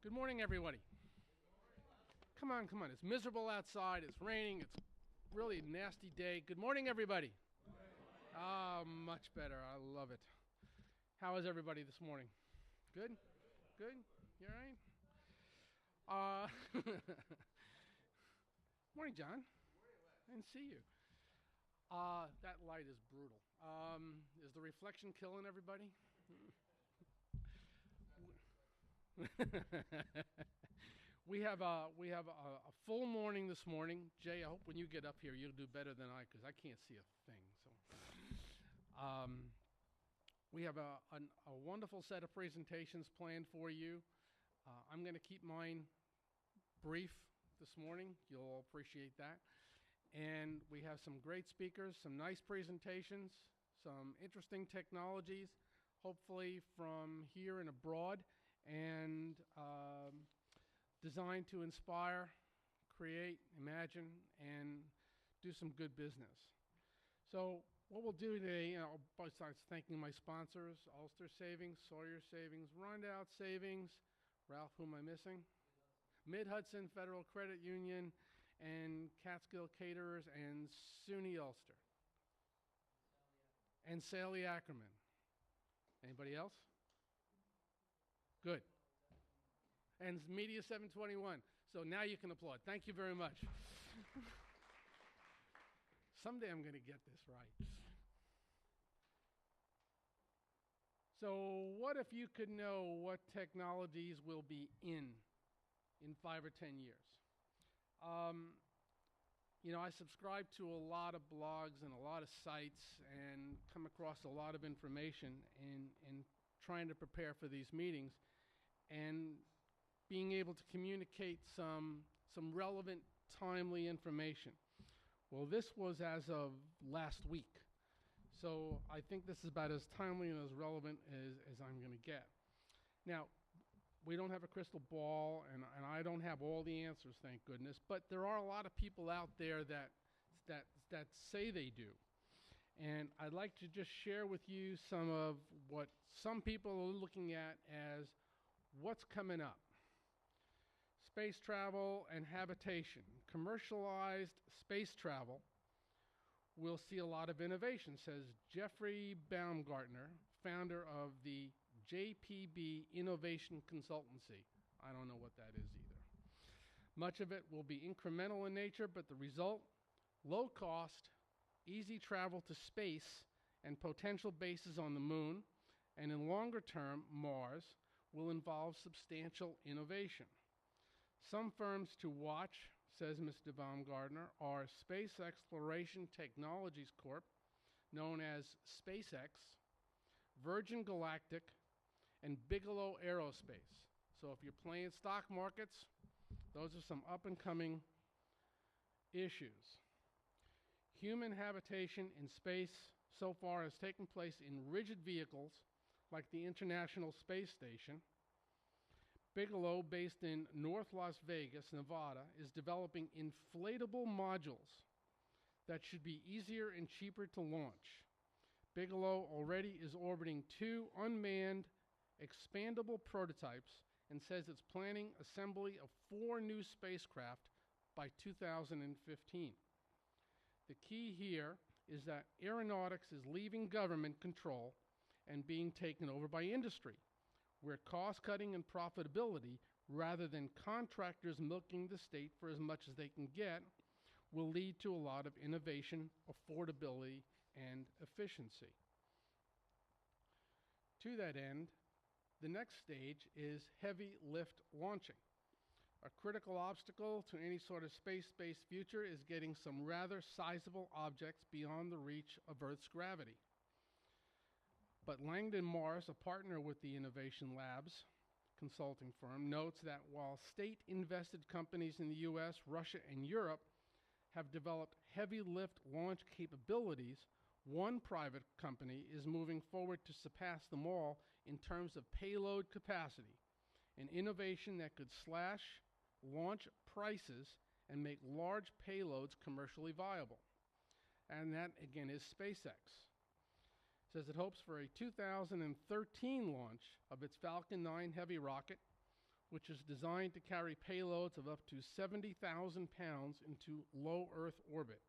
Good morning, everybody. Come on, come on. It's miserable outside. It's raining. It's really a nasty day. Good morning, everybody. Ah, much better. I love it. How is everybody this morning? Good? Good? You all right? Morning, John. I didn't see you. That light is brutal. Is the reflection killing everybody? We have a full morning this morning. Jay, I hope when you get up here you'll do better than I, because I can't see a thing. So, we have a wonderful set of presentations planned for you. I'm going to keep mine brief this morning. You'll appreciate that. And we have some great speakers, some nice presentations, some interesting technologies, hopefully from here and abroad, and designed to inspire, create, imagine, and do some good business. So what we'll do today, besides thanking my sponsors, Ulster Savings, Sawyer Savings, Rondout Savings, Ralph, who am I missing? Mid-Hudson Federal Credit Union, and Catskill Caterers, and SUNY Ulster. And Sally Ackerman. Anybody else? Good. And Media 721. So now you can applaud. Thank you very much. Someday I'm going to get this right. So what if you could know what technologies will be in 5 or 10 years? I subscribe to a lot of blogs and a lot of sites and come across a lot of information in trying to prepare for these meetings and being able to communicate some relevant, timely information. Well, this was as of last week. So I think this is about as timely and as relevant as I'm going to get. Now, we don't have a crystal ball, and I don't have all the answers, thank goodness, but there are a lot of people out there that say they do. And I'd like to just share with you some of what some people are looking at as what's coming up. Space travel and habitation. Commercialized space travel will see a lot of innovation, says Jeffrey Baumgartner, founder of the JPB Innovation Consultancy. I don't know what that is either. Much of it will be incremental in nature, but the result, low cost, easy travel to space and potential bases on the moon, and in longer term, Mars, will involve substantial innovation. Some firms to watch, says Mr. Baumgartner, are Space Exploration Technologies Corp., known as SpaceX, Virgin Galactic, and Bigelow Aerospace. So if you're playing stock markets, those are some up-and-coming issues. Human habitation in space so far has taken place in rigid vehicles like the International Space Station. Bigelow, based in North Las Vegas, Nevada, is developing inflatable modules that should be easier and cheaper to launch. Bigelow already is orbiting 2 unmanned, expandable prototypes and says it's planning assembly of 4 new spacecraft by 2015. The key here is that aeronautics is leaving government control and being taken over by industry, where cost-cutting and profitability, rather than contractors milking the state for as much as they can get, will lead to a lot of innovation, affordability, and efficiency. To that end, the next stage is heavy lift launching. A critical obstacle to any sort of space-based future is getting some rather sizable objects beyond the reach of Earth's gravity. But Langdon Morris, a partner with the Innovation Labs consulting firm, notes that while state-invested companies in the US, Russia, and Europe have developed heavy lift launch capabilities, one private company is moving forward to surpass them all in terms of payload capacity, an innovation that could slash launch prices and make large payloads commercially viable. And that, again, is SpaceX. Says it hopes for a 2013 launch of its Falcon 9 Heavy rocket, which is designed to carry payloads of up to 70,000 pounds into low Earth orbit,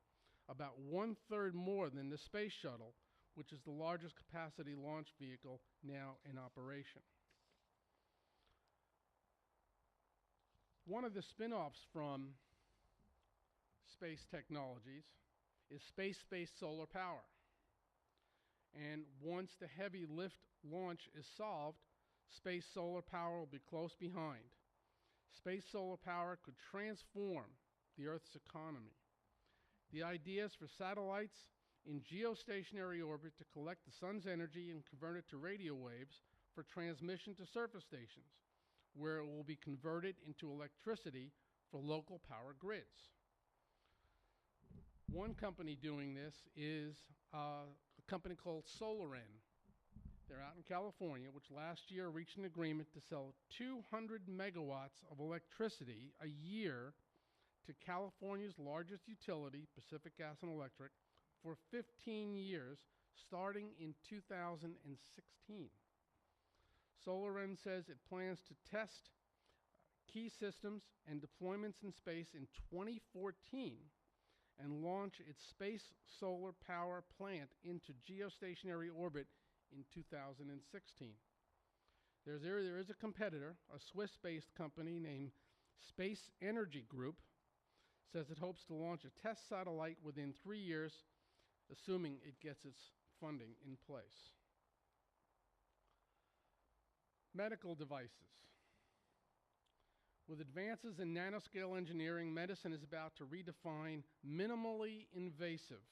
about 1/3 more than the Space Shuttle, which is the largest capacity launch vehicle now in operation. One of the spin-offs from space technologies is space-based solar power. And once the heavy lift launch is solved, space solar power will be close behind. Space solar power could transform the Earth's economy. The ideas for satellites in geostationary orbit to collect the sun's energy and convert it to radio waves for transmission to surface stations, where it will be converted into electricity for local power grids. One company doing this is a company called SolarN. They're out in California, which last year reached an agreement to sell 200 megawatts of electricity a year to California's largest utility, Pacific Gas and Electric, for 15 years, starting in 2016. SolarN says it plans to test key systems and deployments in space in 2014 and launch its space solar power plant into geostationary orbit in 2016. There is a competitor, a Swiss-based company named Space Energy Group, says it hopes to launch a test satellite within 3 years, assuming it gets its funding in place. Medical devices. With advances in nanoscale engineering, medicine is about to redefine minimally invasive,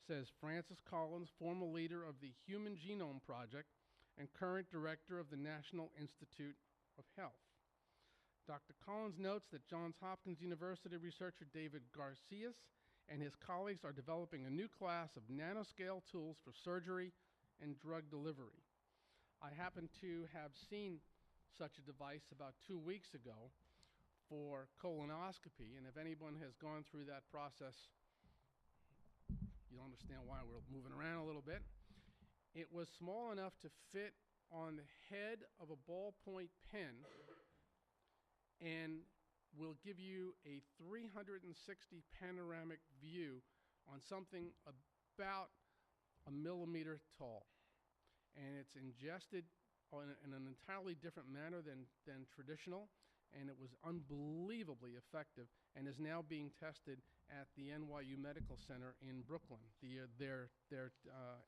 says Francis Collins, former leader of the Human Genome Project and current director of the National Institute of Health. Dr. Collins notes that Johns Hopkins University researcher David Garcias and his colleagues are developing a new class of nanoscale tools for surgery and drug delivery. I happen to have seen such a device about 2 weeks ago for colonoscopy, and if anyone has gone through that process, you'll understand why we're moving around a little bit. It was small enough to fit on the head of a ballpoint pen and will give you a 360 panoramic view on something about a millimeter tall. And it's ingested in an entirely different manner than traditional, and it was unbelievably effective and is now being tested at the NYU Medical Center in Brooklyn, their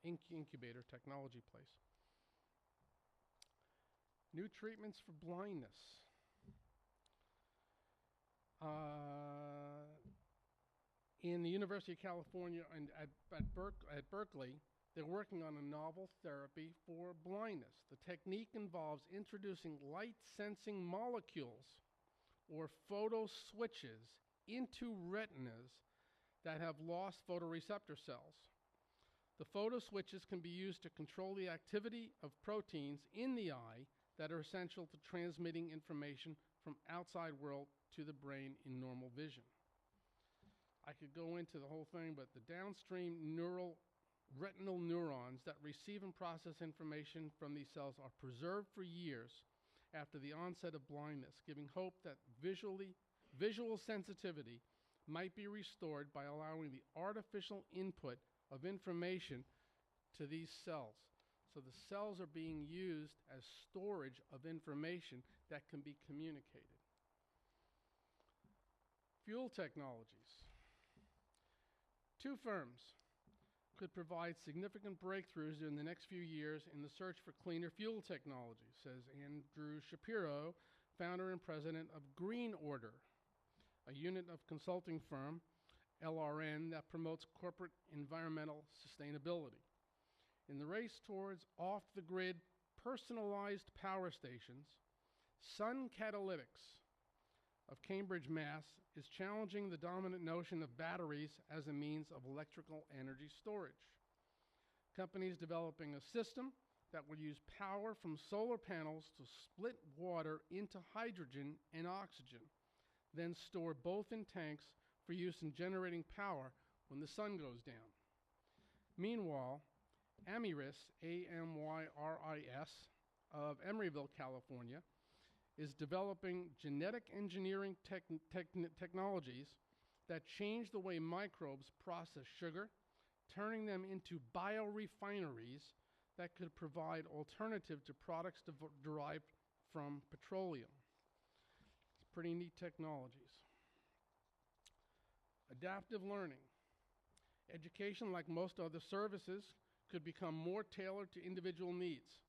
incubator technology place. New treatments for blindness. In the University of California and at Berkeley, they're working on a novel therapy for blindness. The technique involves introducing light-sensing molecules or photo switches into retinas that have lost photoreceptor cells. The photo switches can be used to control the activity of proteins in the eye that are essential to transmitting information from outside world to the brain in normal vision. I could go into the whole thing, but the downstream retinal neurons that receive and process information from these cells are preserved for years after the onset of blindness, giving hope that visual sensitivity might be restored by allowing the artificial input of information to these cells. So the cells are being used as storage of information that can be communicated. Fuel technologies. 2 firms could provide significant breakthroughs in the next few years in the search for cleaner fuel technology, says Andrew Shapiro, founder and president of Green Order, a unit of consulting firm, LRN, that promotes corporate environmental sustainability. In the race towards off-the-grid personalized power stations, Sun Catalytics of Cambridge, Mass. is challenging the dominant notion of batteries as a means of electrical energy storage. Companies developing a system that will use power from solar panels to split water into hydrogen and oxygen, then store both in tanks for use in generating power when the sun goes down. Meanwhile, Amyris, A-M-Y-R-I-S, of Emeryville, California, is developing genetic engineering technologies that change the way microbes process sugar, turning them into biorefineries that could provide alternative to products derived from petroleum. It's pretty neat technologies. Adaptive learning. Education, like most other services, could become more tailored to individual needs.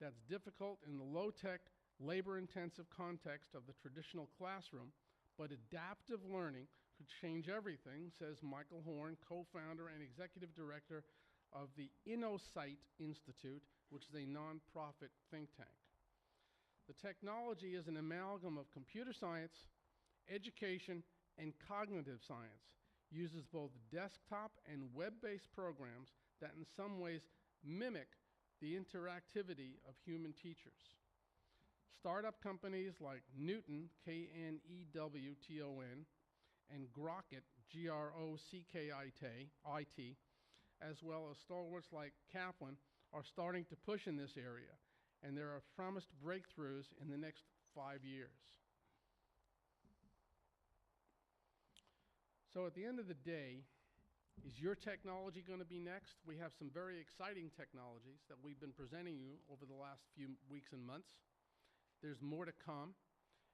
That's difficult in the low-tech, labor-intensive context of the traditional classroom, but adaptive learning could change everything, says Michael Horn, co-founder and executive director of the InnoSight Institute, which is a nonprofit think tank. The technology is an amalgam of computer science, education, and cognitive science, uses both desktop and web-based programs that in some ways mimic the interactivity of human teachers. Startup companies like Newton, Knewton, and Grockit, Grockit, as well as stalwarts like Kaplan, are starting to push in this area, and there are promised breakthroughs in the next 5 years. So at the end of the day, is your technology going to be next? We have some very exciting technologies that we've been presenting you over the last few weeks and months. There's more to come,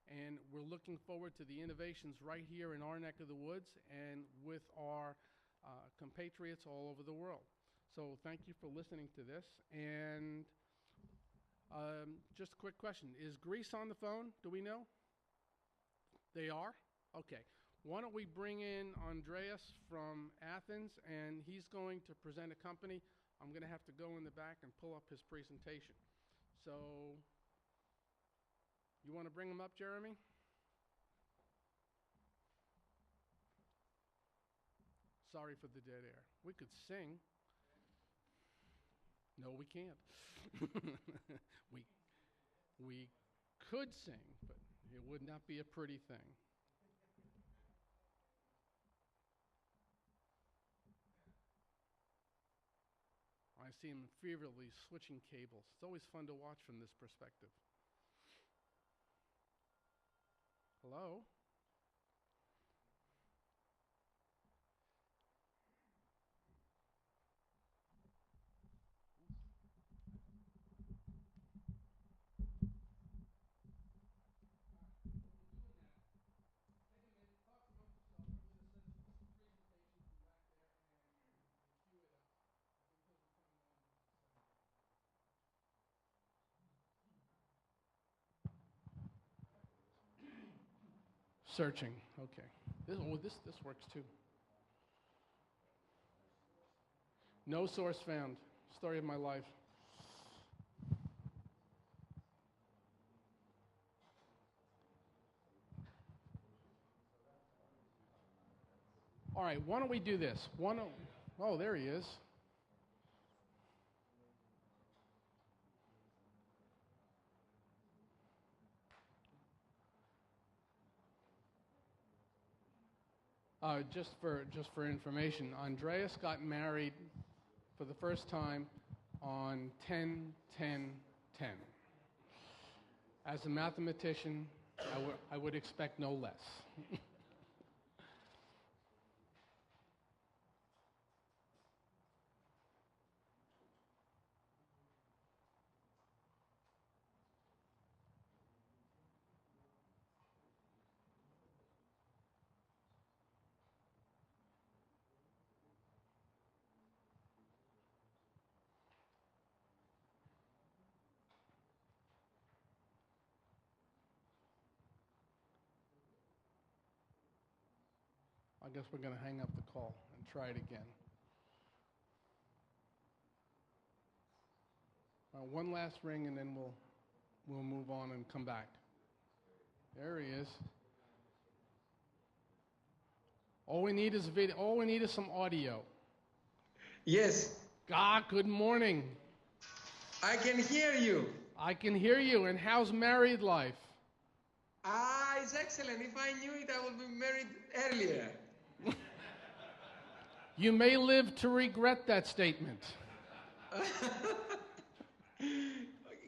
and we're looking forward to the innovations right here in our neck of the woods and with our compatriots all over the world. So thank you for listening to this. And just a quick question. Is Greece on the phone? Do we know? They are? Okay. Why don't we bring in Andreas from Athens, and he's going to present a company. I'm going to have to go in the back and pull up his presentation. So you want to bring him up, Jeremy? Sorry for the dead air. We could sing. No, we can't. we could sing, but it would not be a pretty thing. I see him feverishly switching cables. It's always fun to watch from this perspective. Hello? Searching. Okay. This works too. No source found. Story of my life. All right. Why don't we do this? Oh, there he is. Just for information, Andreas got married for the first time on 10/10/10. As a mathematician, I would expect no less. I guess we're going to hang up the call and try it again. One last ring, and then we'll move on and come back. There he is. All we need is video. All we need is some audio. Yes. Good morning. I can hear you. I can hear you. And how's married life? It's excellent. If I knew it, I would be married earlier. You may live to regret that statement.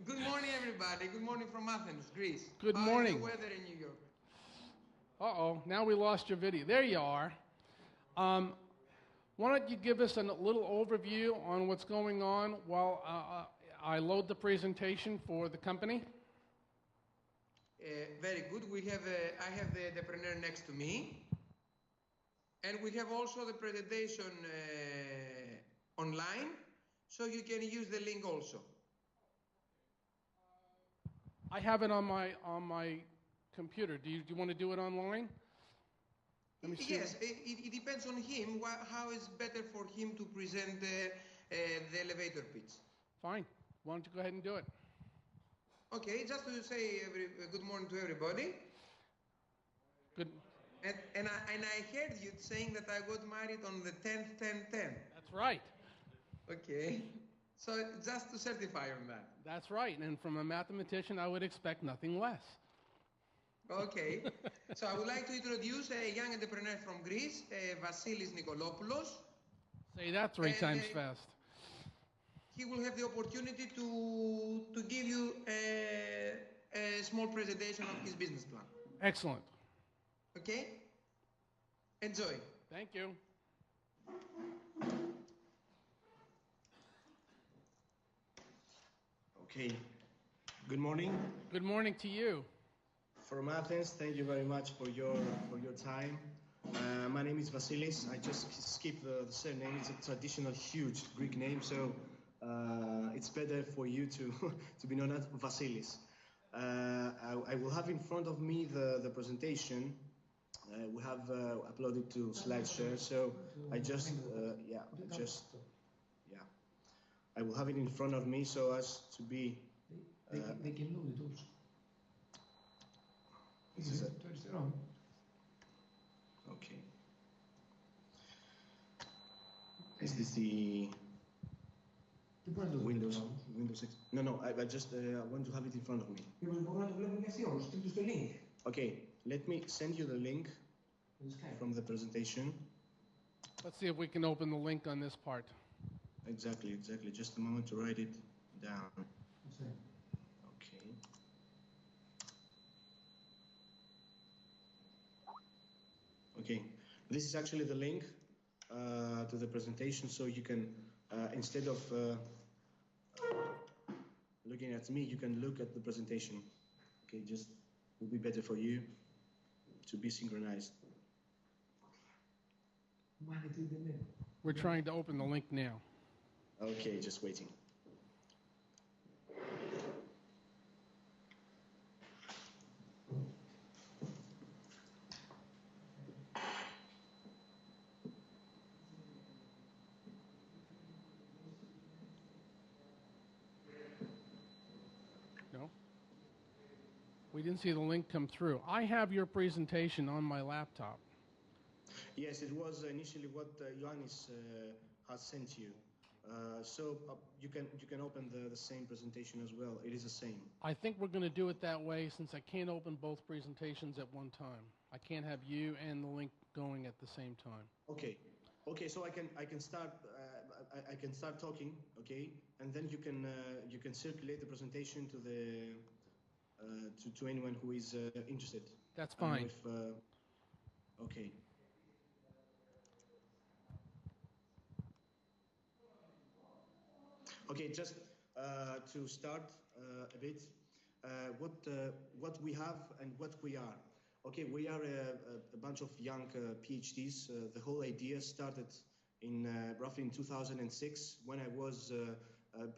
Good morning, everybody. Good morning from Athens, Greece. Good How morning. is the weather in New York? Uh-oh, now we lost your video. There you are. Why don't you give us a little overview on what's going on while I load the presentation for the company? Very good. I have the entrepreneur next to me. And we have also the presentation online, so you can use the link also. I have it on my computer. Do you want to do it online? Let me see. Yes, it depends on him, how is better for him to present the elevator pitch. Fine. Why don't you go ahead and do it? Okay, just to say good morning to everybody. Good. And I heard you saying that I got married on the 10th, 10th, 10th. That's right. Okay, so just to certify on that. That's right, and from a mathematician, I would expect nothing less. Okay, so I would like to introduce a young entrepreneur from Greece, Vasilis Nikolopoulos. Say that three times fast. He will have the opportunity to give you a small presentation of his business plan. Excellent. Okay? Enjoy. Thank you. Okay. Good morning. Good morning to you. From Athens, thank you very much for your time. My name is Vasilis. I just skipped the surname. It's a traditional huge Greek name, so it's better for you to to be known as Vasilis. I will have in front of me the presentation. We have uploaded to SlideShare, so I will have it in front of me so as to be. They can load it also. This is it. Okay. Is this the Windows 6? No, I just want to have it in front of me. Okay, let me send you the link from the presentation. Let's see if we can open the link on this part. Exactly. Just a moment to write it down. Okay. Okay, this is actually the link to the presentation, so you can, instead of looking at me, you can look at the presentation. Okay, just will be better for you to be synchronized. We're trying to open the link now. Okay, just waiting. No? We didn't see the link come through. I have your presentation on my laptop. Yes, it was initially what Ioannis has sent you. So you can open the same presentation as well. It is the same. I think we're going to do it that way since I can't open both presentations at one time. I can't have you and the link going at the same time. Okay. So I can start. I can start talking. Okay, and then you can circulate the presentation to the to anyone who is interested. That's fine. Okay. Okay, just to start a bit, what we have and what we are. Okay, we are a bunch of young PhDs. The whole idea started in roughly in 2006 when I was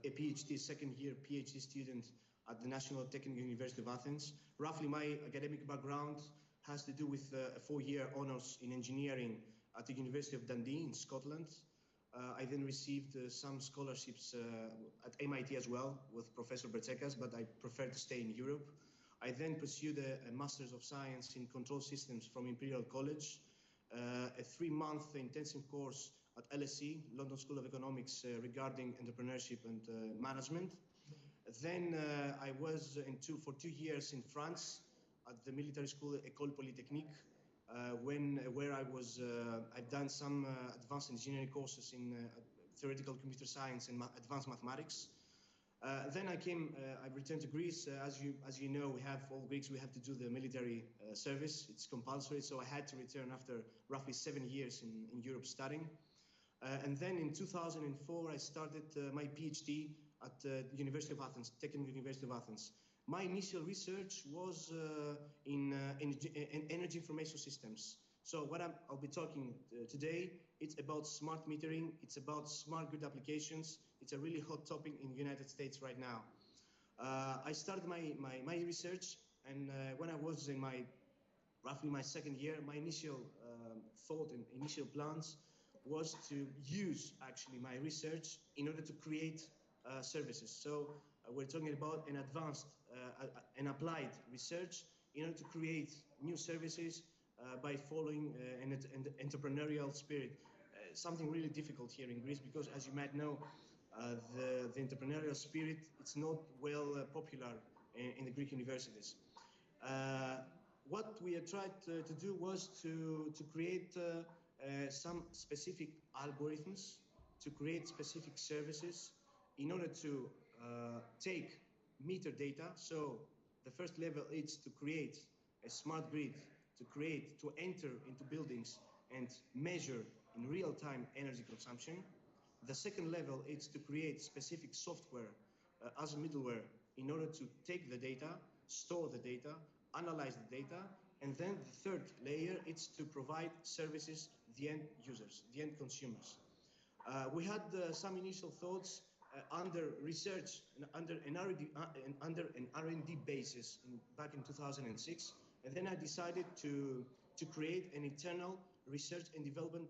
a PhD, second year PhD student at the National Technical University of Athens. Roughly my academic background has to do with a 4-year honors in engineering at the University of Dundee in Scotland. I then received some scholarships at MIT as well with Professor Bertsekas, but I prefer to stay in Europe. I then pursued a Master's of Science in Control Systems from Imperial College, a 3-month intensive course at LSE, London School of Economics, regarding entrepreneurship and management. Then I was for 2 years in France at the military school École Polytechnique, where I've done some advanced engineering courses in theoretical computer science and advanced mathematics. Then I returned to Greece. As you know, we have all Greeks. We have to do the military service. It's compulsory. So I had to return after roughly 7 years in Europe studying. And then in 2004, I started my PhD at the University of Athens, Technical University of Athens. My initial research was in energy information systems. So what I'll be talking today, it's about smart metering, it's about smart grid applications. It's a really hot topic in the United States right now. I started my research, and when I was in roughly my second year, my initial thought and initial plans was to use actually my research in order to create services. So we're talking about an advanced and applied research in order to create new services by following an entrepreneurial spirit. Something really difficult here in Greece because, as you might know, the entrepreneurial spirit, it's not well popular in the Greek universities. What we had tried to do was to create some specific algorithms, to create specific services in order to take meter data. So the first level is to create a smart grid, to enter into buildings and measure in real-time energy consumption. The second level is to create specific software as a middleware in order to take the data, store the data, analyze the data, and then the third layer is to provide services to the end users, the end consumers. We had some initial thoughts under research and under an R&D basis back in 2006, and then I decided to create an internal research and development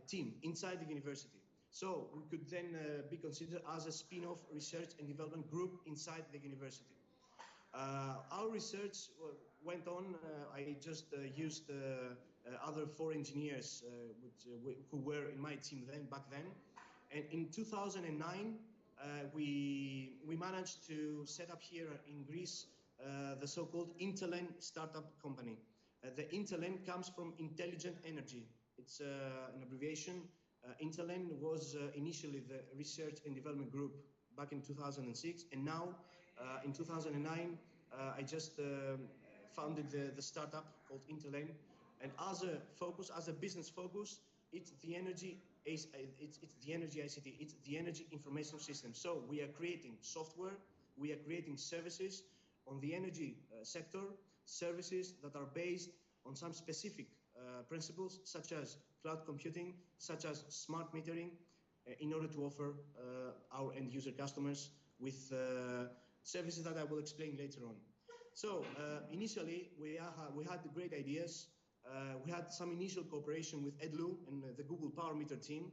team inside the university. So we could then be considered as a spin-off research and development group inside the university. Our research went on. I just used other 4 engineers who were in my team back then. And in 2009, we managed to set up here in Greece the so-called Intelen startup company. The Intelen comes from intelligent energy. It's an abbreviation. Intelen was initially the research and development group back in 2006, and now in 2009 I just founded the startup called Intelen. And as a focus, as a business focus, it's the energy ICT, it's the energy information system. So we are creating software, we are creating services on the energy sector, services that are based on some specific principles, such as cloud computing, such as smart metering, in order to offer our end user customers with services that I will explain later on. So initially, we had great ideas. We had some initial cooperation with EDLU and the Google Power Meter team.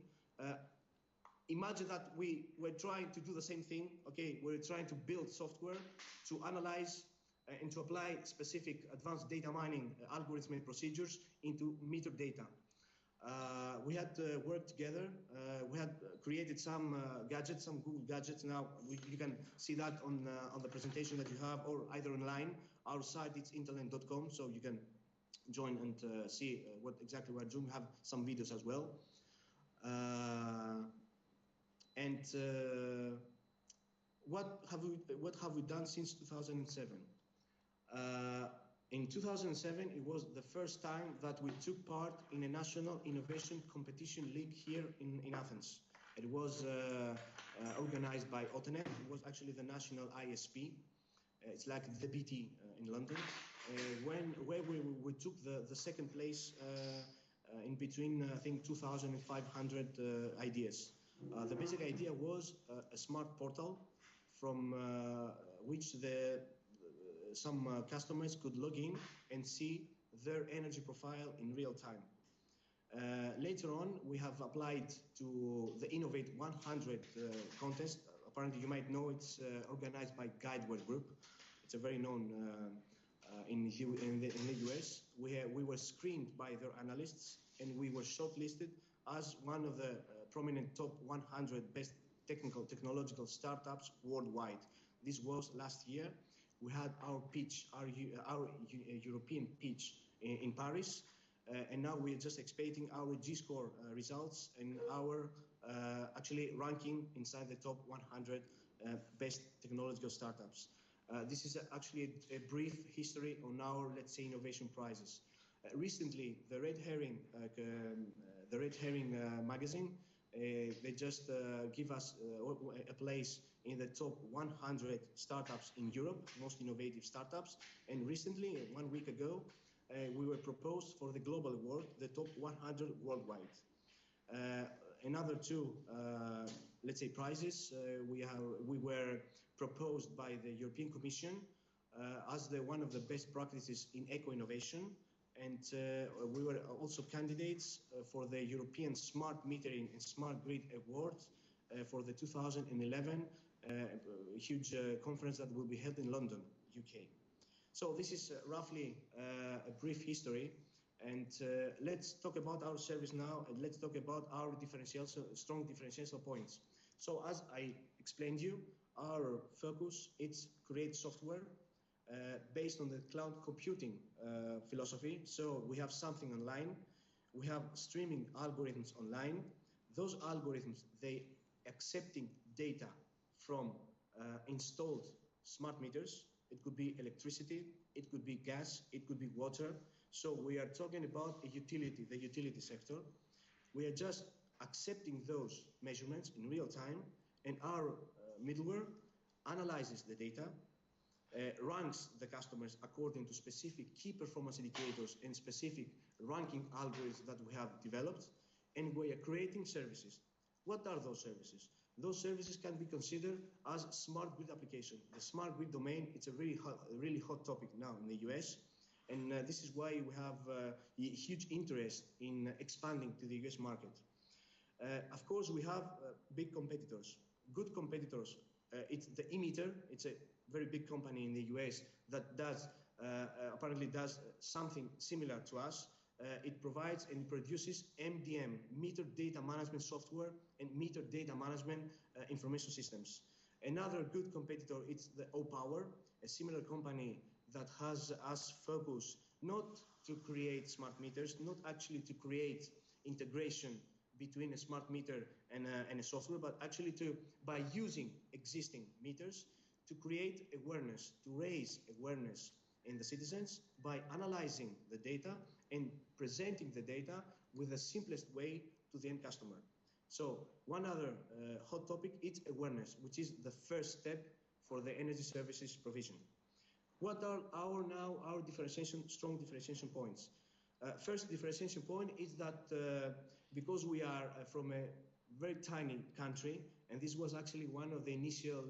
Imagine that we were trying to do the same thing. Okay, we're trying to build software to analyze and to apply specific advanced data mining algorithms and procedures into meter data. We had worked together. We had created some gadgets, some Google gadgets. Now you can see that on the presentation that you have, or either online. Our site is intelen.com, so you can join and see what exactly we're doing. We have some videos as well. What have we done since 2007? In 2007, it was the first time that we took part in a national innovation competition league here in Athens. It was organized by OTENET. It was actually the national ISP. It's like the BT in London. Where we took the second place in between, I think, 2,500 ideas. The basic idea was a smart portal from which some customers could log in and see their energy profile in real time. Later on, we have applied to the Innovate 100 contest. Apparently, you might know it's organized by Guideware Group. It's a very known in the US. We were screened by their analysts, and we were shortlisted as one of the prominent top 100 best technological startups worldwide. This was last year. We had our pitch, our European pitch in Paris, and now we're just expecting our G-score results and our actually ranking inside the top 100 best technological startups. This is actually a brief history on our, let's say, innovation prizes. Recently, the Red Herring magazine, they just give us a place in the top 100 startups in Europe, most innovative startups. And recently, 1 week ago, we were proposed for the global award, the top 100 worldwide. Another two, let's say, prizes. We were proposed by the European Commission as one of the best practices in eco-innovation. And we were also candidates for the European Smart Metering and Smart Grid Award for the 2011 huge conference that will be held in London, UK. So this is roughly a brief history. And let's talk about our service now, and let's talk about our strong differential points. So as I explained you, our focus is create software based on the cloud computing philosophy. So we have something online, we have streaming algorithms online. Those algorithms, they accepting data from installed smart meters. It could be electricity, it could be gas, it could be water. So we are talking about a utility, the utility sector. We are just accepting those measurements in real time, and our middleware analyzes the data, ranks the customers according to specific key performance indicators and specific ranking algorithms that we have developed, and we are creating services. What are those services? Those services can be considered as smart grid application. The smart grid domain, it's a really hot topic now in the US, and this is why we have a huge interest in expanding to the US market. Of course, we have big competitors, good competitors. It's the eMeter. It's a very big company in the US that does apparently does something similar to us. It provides and produces MDM, meter data management software, and meter data management information systems. Another good competitor is the O-Power, a similar company that has us focus not to create smart meters, not actually to create integration between a smart meter and a software, but actually by using existing meters to create awareness, to raise awareness in the citizens by analyzing the data and presenting the data with the simplest way to the end customer. So one other hot topic is awareness, which is the first step for the energy services provision. What are our strong differentiation points? First differentiation point is that because we are from a very tiny country, and this was actually one of the initial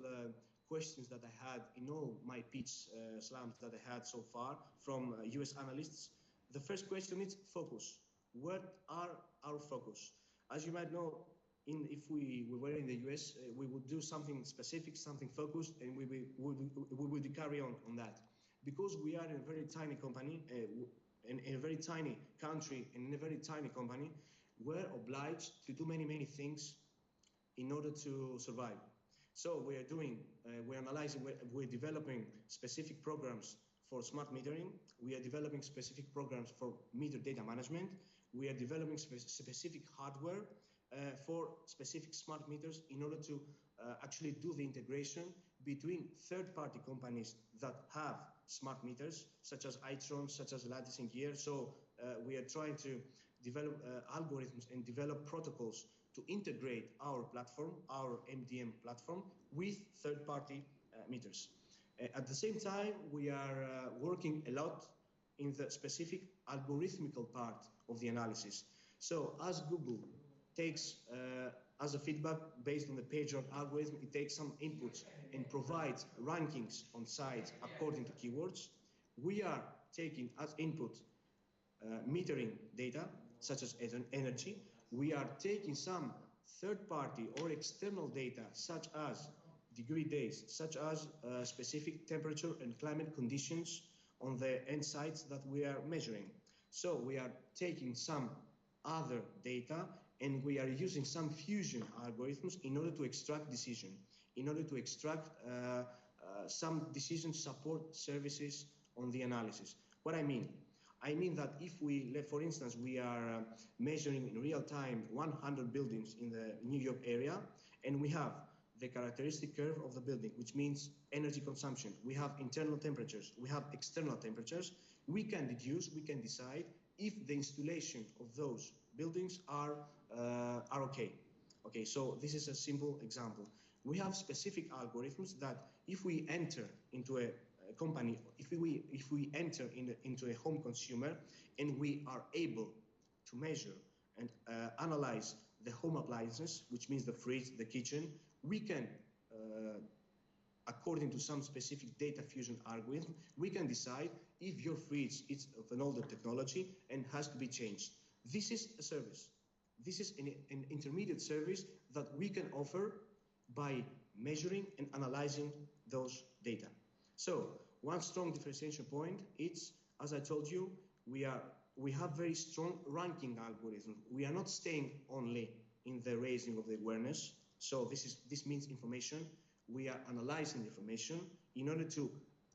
questions that I had in all my pitch slams that I had so far from US analysts. The first question is focus. What are our focus? As you might know, if we were in the US, we would do something specific, something focused, and we would carry on that. Because we are in a very tiny company, in a very tiny country, and in a very tiny company, we're obliged to do many things in order to survive. So we're analyzing, we're developing specific programs for smart metering. We are developing specific programs for meter data management. We are developing specific hardware for specific smart meters in order to actually do the integration between third-party companies that have smart meters, such as Itron, such as Lattice and Gear. So we are trying to develop algorithms and develop protocols to integrate our platform, our MDM platform, with third-party meters. At the same time, we are working a lot in the specific algorithmical part of the analysis. So as Google takes as a feedback based on the PageRank algorithm, it takes some inputs and provides rankings on sites according to keywords. We are taking as input metering data, such as energy. We are taking some third-party or external data, such as degree days, such as specific temperature and climate conditions on the end sites that we are measuring. So we are taking some other data and we are using some fusion algorithms in order to extract decision, in order to extract some decision support services on the analysis. What I mean? I mean that if for instance, we are measuring in real time 100 buildings in the New York area, and we have the characteristic curve of the building, which means energy consumption. We have internal temperatures, we have external temperatures. We can deduce, we can decide if the installation of those buildings are okay. Okay, so this is a simple example. We have specific algorithms that if we enter into a company, if we enter into a home consumer and we are able to measure and analyze the home appliances, which means the fridge, the kitchen, we can, according to some specific data fusion algorithm, we can decide if your fridge is of an older technology and has to be changed. This is a service. This is an intermediate service that we can offer by measuring and analyzing those data. So one strong differentiation point, it's, as I told you, we have very strong ranking algorithm. We are not staying only in the raising of the awareness. So this means information. We are analyzing the information in order to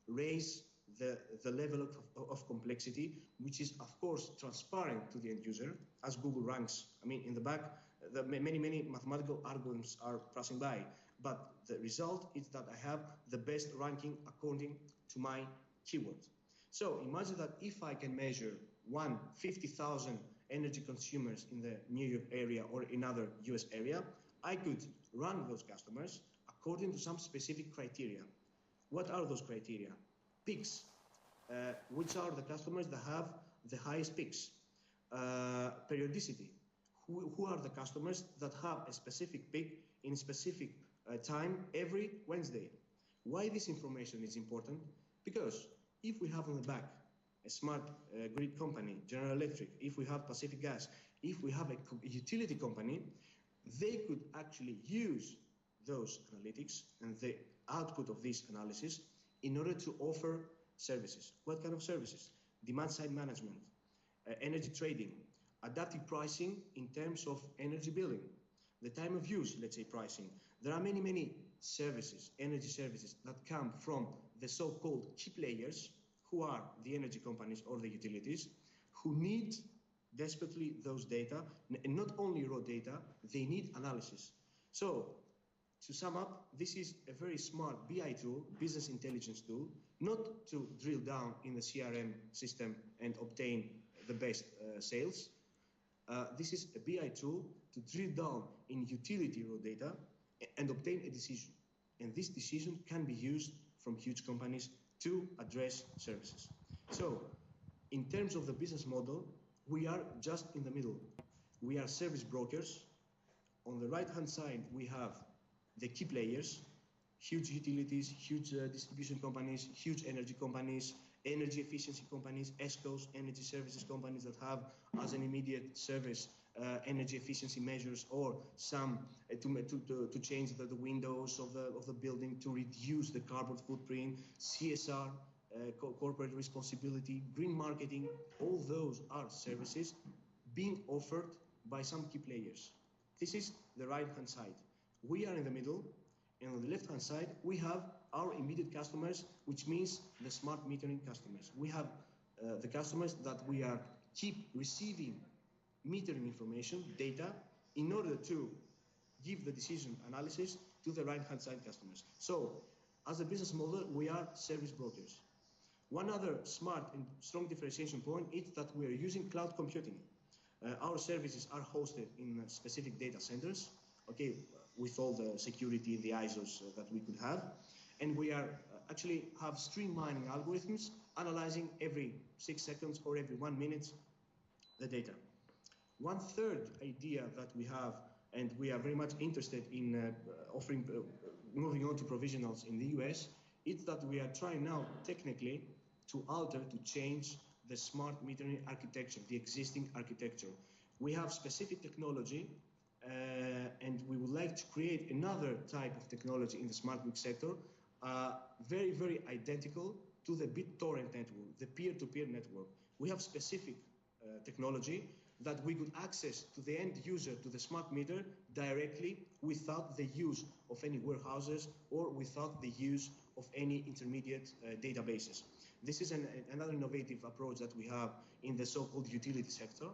raise the level of complexity, which is of course transparent to the end user as Google ranks. I mean, in the back, many mathematical algorithms are passing by, but the result is that I have the best ranking according to my keywords. So imagine that if I can measure 50,000 energy consumers in the New York area or in other US area, I could run those customers according to some specific criteria. What are those criteria? Peaks. Which are the customers that have the highest peaks? Periodicity. Who are the customers that have a specific peak in a specific time every Wednesday? Why this information is important? Because if we have on the back a smart grid company, General Electric, if we have Pacific Gas, if we have a utility company, they could actually use those analytics and the output of this analysis in order to offer services. What kind of services? Demand side management, energy trading, adaptive pricing in terms of energy billing, the time of use, let's say pricing. There are many services, energy services, that come from the so-called key players, who are the energy companies or the utilities, who need desperately those data, and not only raw data, they need analysis. So, to sum up, this is a very smart BI tool, business intelligence tool, not to drill down in the CRM system and obtain the best sales. This is a BI tool to drill down in utility raw data and obtain a decision. And this decision can be used from huge companies to address services. So, in terms of the business model, we are just in the middle. We are service brokers. On the right-hand side, we have the key players, huge utilities, huge distribution companies, huge energy companies, energy efficiency companies, ESCOs, energy services companies that have as an immediate service energy efficiency measures, or some to change the windows of the building to reduce the carbon footprint, CSR, corporate responsibility, green marketing. All those are services being offered by some key players. This is the right-hand side. We are in the middle, and on the left-hand side, we have our immediate customers, which means the smart metering customers. We have the customers that we are keep receiving metering information, data, in order to give the decision analysis to the right-hand side customers. So, as a business model, we are service brokers. One other smart and strong differentiation point is that we are using cloud computing. Our services are hosted in specific data centers, okay, with all the security, the ISOs that we could have. And we are actually have streamlining algorithms analyzing every 6 seconds or every 1 minute the data. One third idea that we have, and we are very much interested in offering, moving on to provisionals in the US, is that we are trying now technically to alter, to change the smart metering architecture, the existing architecture. We have specific technology, and we would like to create another type of technology in the smart grid sector, very identical to the BitTorrent network, the peer-to-peer network. We have specific technology that we could access to the end user, to the smart meter, directly without the use of any warehouses or without the use of any intermediate databases. This is another innovative approach that we have in the so-called utility sector.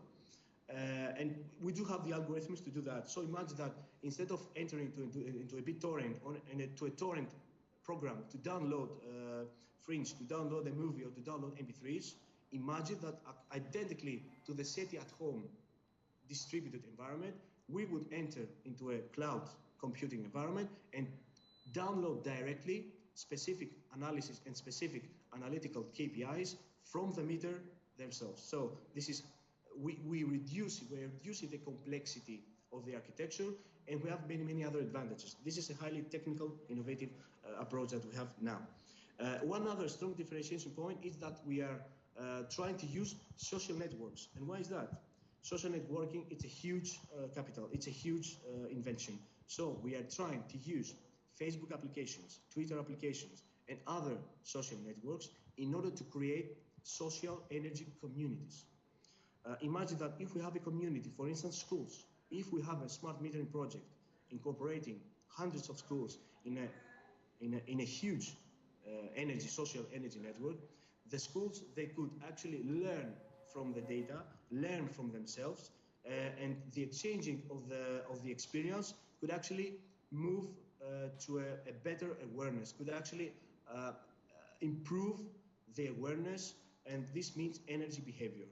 And we do have the algorithms to do that. So imagine that instead of entering into a BitTorrent or to a torrent program to download Fringe, to download a movie or to download MP3s, imagine that identically to the SETI at home distributed environment, we would enter into a cloud computing environment and download directly specific analysis and specific analytical KPIs from the meter themselves. So this is, we're reducing the complexity of the architecture, and we have many other advantages. This is a highly technical, innovative approach that we have now. One other strong differentiation point is that we are trying to use social networks. And why is that? Social networking, it's a huge capital, it's a huge invention. So we are trying to use Facebook applications, Twitter applications, and other social networks in order to create social energy communities. Imagine that if we have a community, for instance, schools, if we have a smart metering project incorporating hundreds of schools in a huge social energy network, the schools, they could actually learn from the data, learn from themselves, and the exchanging of the experience could actually move to a better awareness, could actually improve the awareness, and this means energy behavior.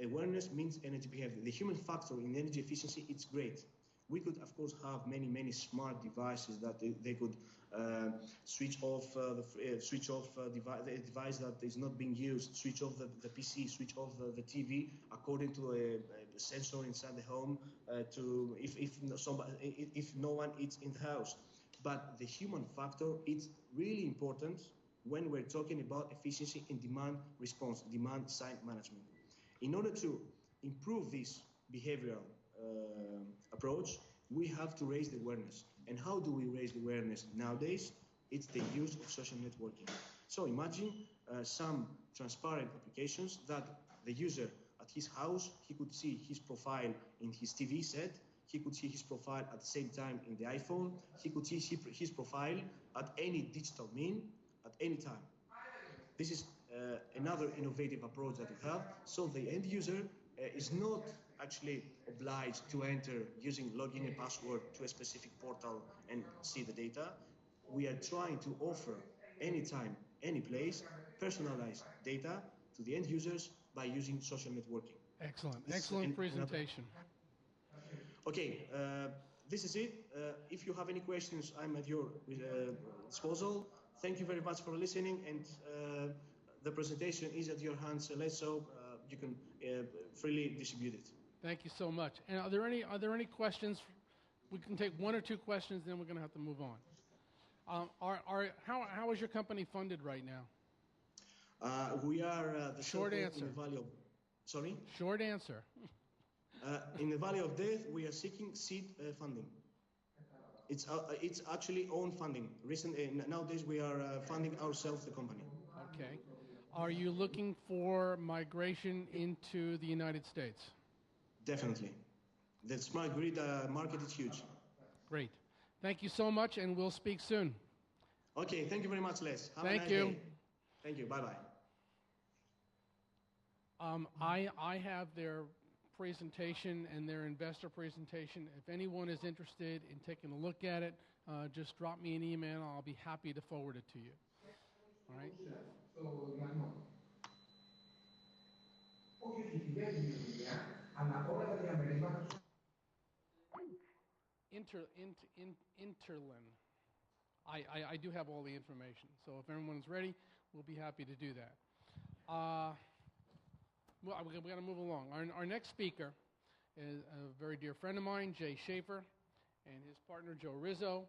Awareness means energy behavior. The human factor in energy efficiency, it's great. We could, of course, have many smart devices that they could switch off the device that is not being used, switch off the PC, switch off the TV according to a sensor inside the home to if no one is in the house. But the human factor is really important when we're talking about efficiency in demand response, demand side management. In order to improve this behavioral approach, we have to raise the awareness. And how do we raise the awareness nowadays? It's the use of social networking. So imagine some transparent applications that the user at his house, he could see his profile in his TV set, he could see his profile at the same time in the iPhone, he could see his profile at any digital mean at any time. This is another innovative approach that we have. So the end user is not actually obliged to enter using login and password to a specific portal and see the data. We are trying to offer anytime, any place, personalized data to the end users by using social networking. Excellent. Excellent presentation. Okay, this is it. If you have any questions, I'm at your disposal. Thank you very much for listening, and the presentation is at your hands, so you can freely distribute it. Thank you so much. And are there any questions? We can take one or two questions, then we're going to have to move on. How is your company funded right now? We are the short answer. In the Valley of, sorry? Short answer. In the Valley of Death, we are seeking seed funding. It's actually own funding. Nowadays, we are funding ourselves, the company. Okay. Are you looking for migration into the United States? Definitely. The smart grid market is huge. Great. Thank you so much, and we'll speak soon. Okay, thank you very much, Les. Have a nice you. Day. Thank you. Bye-bye. I have their presentation and their investor presentation. If anyone is interested in taking a look at it, just drop me an email. I'll be happy to forward it to you. All right? Interlin. I do have all the information. So if everyone's ready, we'll be happy to do that. Well, we're going to move along. Our next speaker is a very dear friend of mine, Jay Shaffer, and his partner, Joe Rizzo.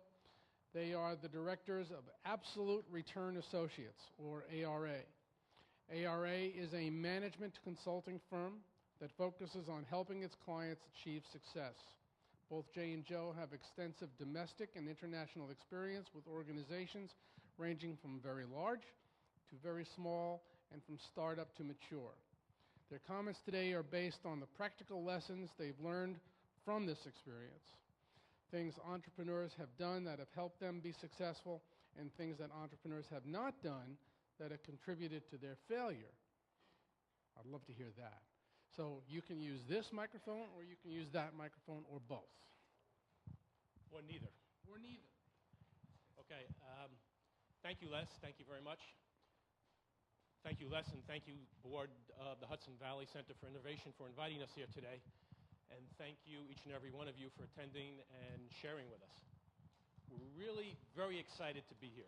They are the directors of Absolute Return Associates, or ARA. ARA is a management consulting firm that focuses on helping its clients achieve success. Both Jay and Joe have extensive domestic and international experience with organizations ranging from very large to very small and from startup to mature. Their comments today are based on the practical lessons they've learned from this experience. Things entrepreneurs have done that have helped them be successful, and things that entrepreneurs have not done that have contributed to their failure. I'd love to hear that. So you can use this microphone, or you can use that microphone, or both. Or neither. Or neither. Okay. Thank you, Les. Thank you very much. Thank you, Les, and thank you, Board of the Hudson Valley Center for Innovation, for inviting us here today. And thank you, each and every one of you, for attending and sharing with us. We're really very excited to be here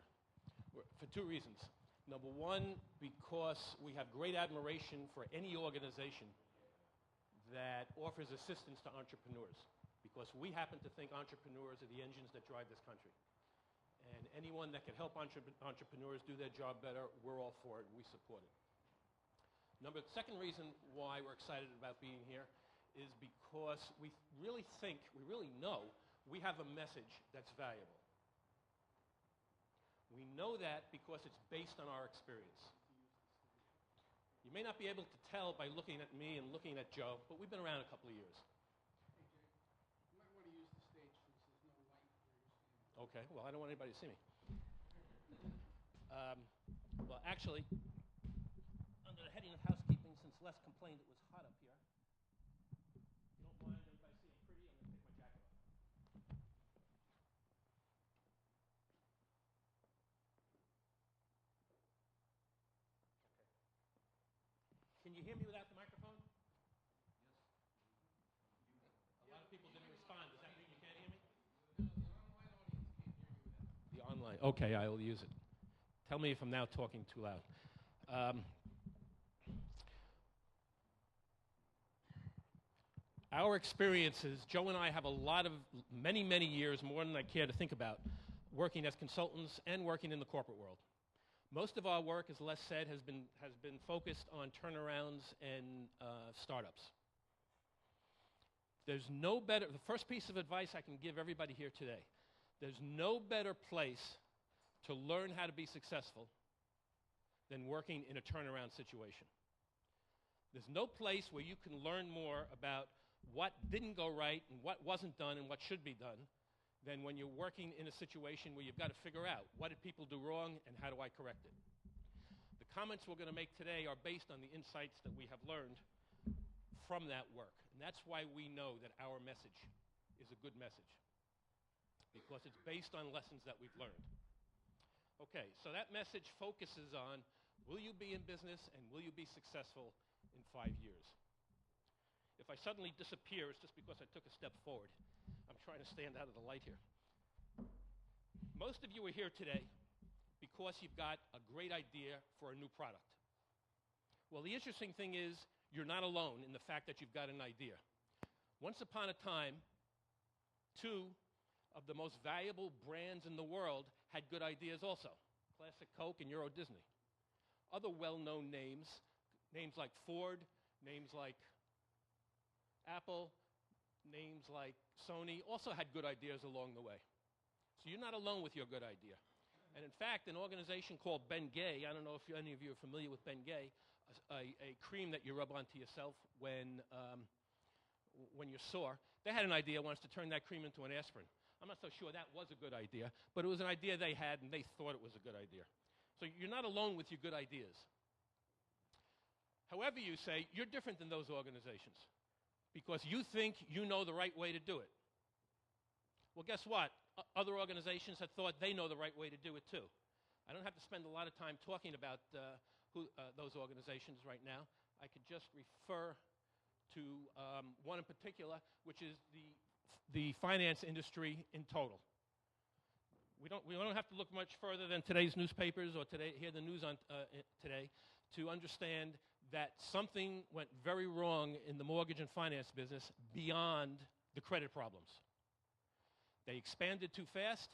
for two reasons. Number one, because we have great admiration for any organization that offers assistance to entrepreneurs, because we happen to think entrepreneurs are the engines that drive this country. And anyone that can help entrepreneurs do their job better, we're all for it, and we support it. Second reason why we're excited about being here is because we really know we have a message that's valuable. We know that because it's based on our experience. You may not be able to tell by looking at me and looking at Joe, but we've been around a couple of years. Hey, Jay, you might want to use the stage since there's no light where you're standing. Okay, well, I don't want anybody to see me. Well, actually, under the heading of housekeeping, since Les complained it was hot up here, if you don't mind everybody seeing pretty, I'm going to take my jacket off. Can you hear me without the microphone? Yes. A lot of people didn't respond. Does that mean you can't hear me? No, the online audience can't hear you without. The online. Okay, I will use it. Tell me if I'm now talking too loud. Our experiences, Joe and I have many, many years, more than I care to think about, working as consultants and working in the corporate world. Most of our work, as Les said, has been focused on turnarounds and startups. The first piece of advice I can give everybody here today, there's no better place to learn how to be successful than working in a turnaround situation. There's no place where you can learn more about what didn't go right and what wasn't done and what should be done than when you're working in a situation where you've got to figure out what did people do wrong and how do I correct it. The comments we're going to make today are based on the insights that we have learned from that work. And that's why we know that our message is a good message, because it's based on lessons that we've learned. Okay, so that message focuses on, will you be in business and will you be successful in 5 years? If I suddenly disappear, it's just because I took a step forward. I'm trying to stand out of the light here. Most of you are here today because you've got a great idea for a new product. Well, the interesting thing is you're not alone in the fact that you've got an idea. Once upon a time, two of the most valuable brands in the world had good ideas also, Classic Coke and Euro Disney. Other well-known names like Ford, names like Apple, names like Sony, also had good ideas along the way. So you're not alone with your good idea. And in fact, an organization called Ben Gay, I don't know if any of you are familiar with Ben Gay, a cream that you rub onto yourself when you're sore, they had an idea once to turn that cream into an aspirin. I'm not so sure that was a good idea, but it was an idea they had and they thought it was a good idea. So you're not alone with your good ideas. However you say, you're different than those organizations because you think you know the right way to do it. Well, guess what? Other organizations have thought they know the right way to do it too. I don't have to spend a lot of time talking about those organizations right now. I could just refer to one in particular, which is the finance industry in total. We don't have to look much further than today's newspapers or hear the news on today to understand that something went very wrong in the mortgage and finance business beyond the credit problems. They expanded too fast.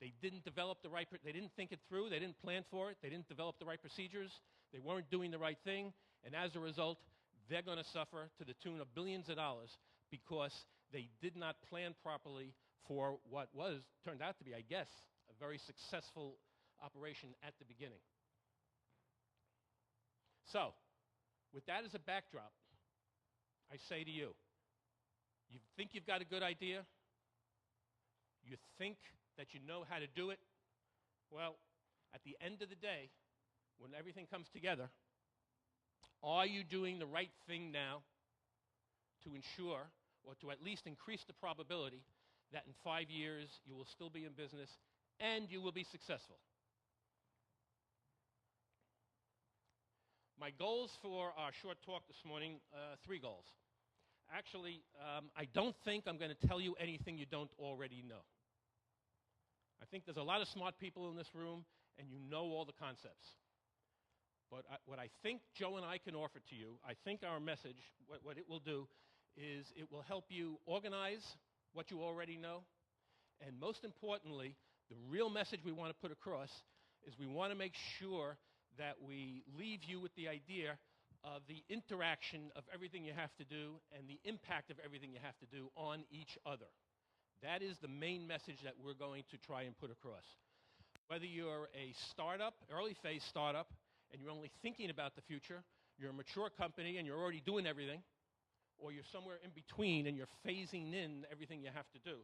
They didn't they didn't think it through. They didn't plan for it. They didn't develop the right procedures. They weren't doing the right thing. And as a result, they're going to suffer to the tune of billions of dollars because they did not plan properly for what turned out to be, I guess, a very successful operation at the beginning. So, with that as a backdrop, I say to you, you think you've got a good idea? You think that you know how to do it? Well, at the end of the day, when everything comes together, are you doing the right thing now to ensure, or to at least increase the probability, that in 5 years you will still be in business and you will be successful. My goals for our short talk this morning, 3 goals. Actually, I don't think I'm going to tell you anything you don't already know. I think there's a lot of smart people in this room, and you know all the concepts. But what I think Joe and I can offer to you, I think our message, what it will do, is it will help you organize what you already know. And most importantly, the real message we want to put across is we want to make sure that we leave you with the idea of the interaction of everything you have to do and the impact of everything you have to do on each other. That is the main message that we're going to try and put across. Whether you're a startup, early phase startup, and you're only thinking about the future, you're a mature company and you're already doing everything, or you're somewhere in between and you're phasing in everything you have to do.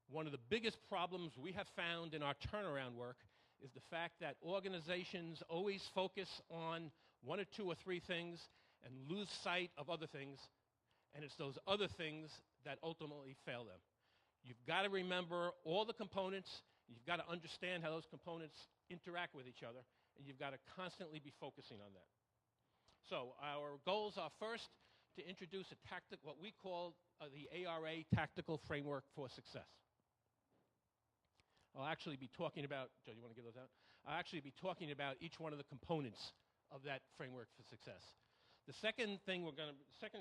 One of the biggest problems we have found in our turnaround work is the fact that organizations always focus on 1 or 2 or 3 things and lose sight of other things, and it's those other things that ultimately fail them. You've got to remember all the components, you've got to understand how those components interact with each other, and you've got to constantly be focusing on that. So our goals are first to introduce what we call the ARA Tactical Framework for Success. I'll actually be talking about, Joe, you want to give those out? I'll actually be talking about each one of the components of that framework for success. The second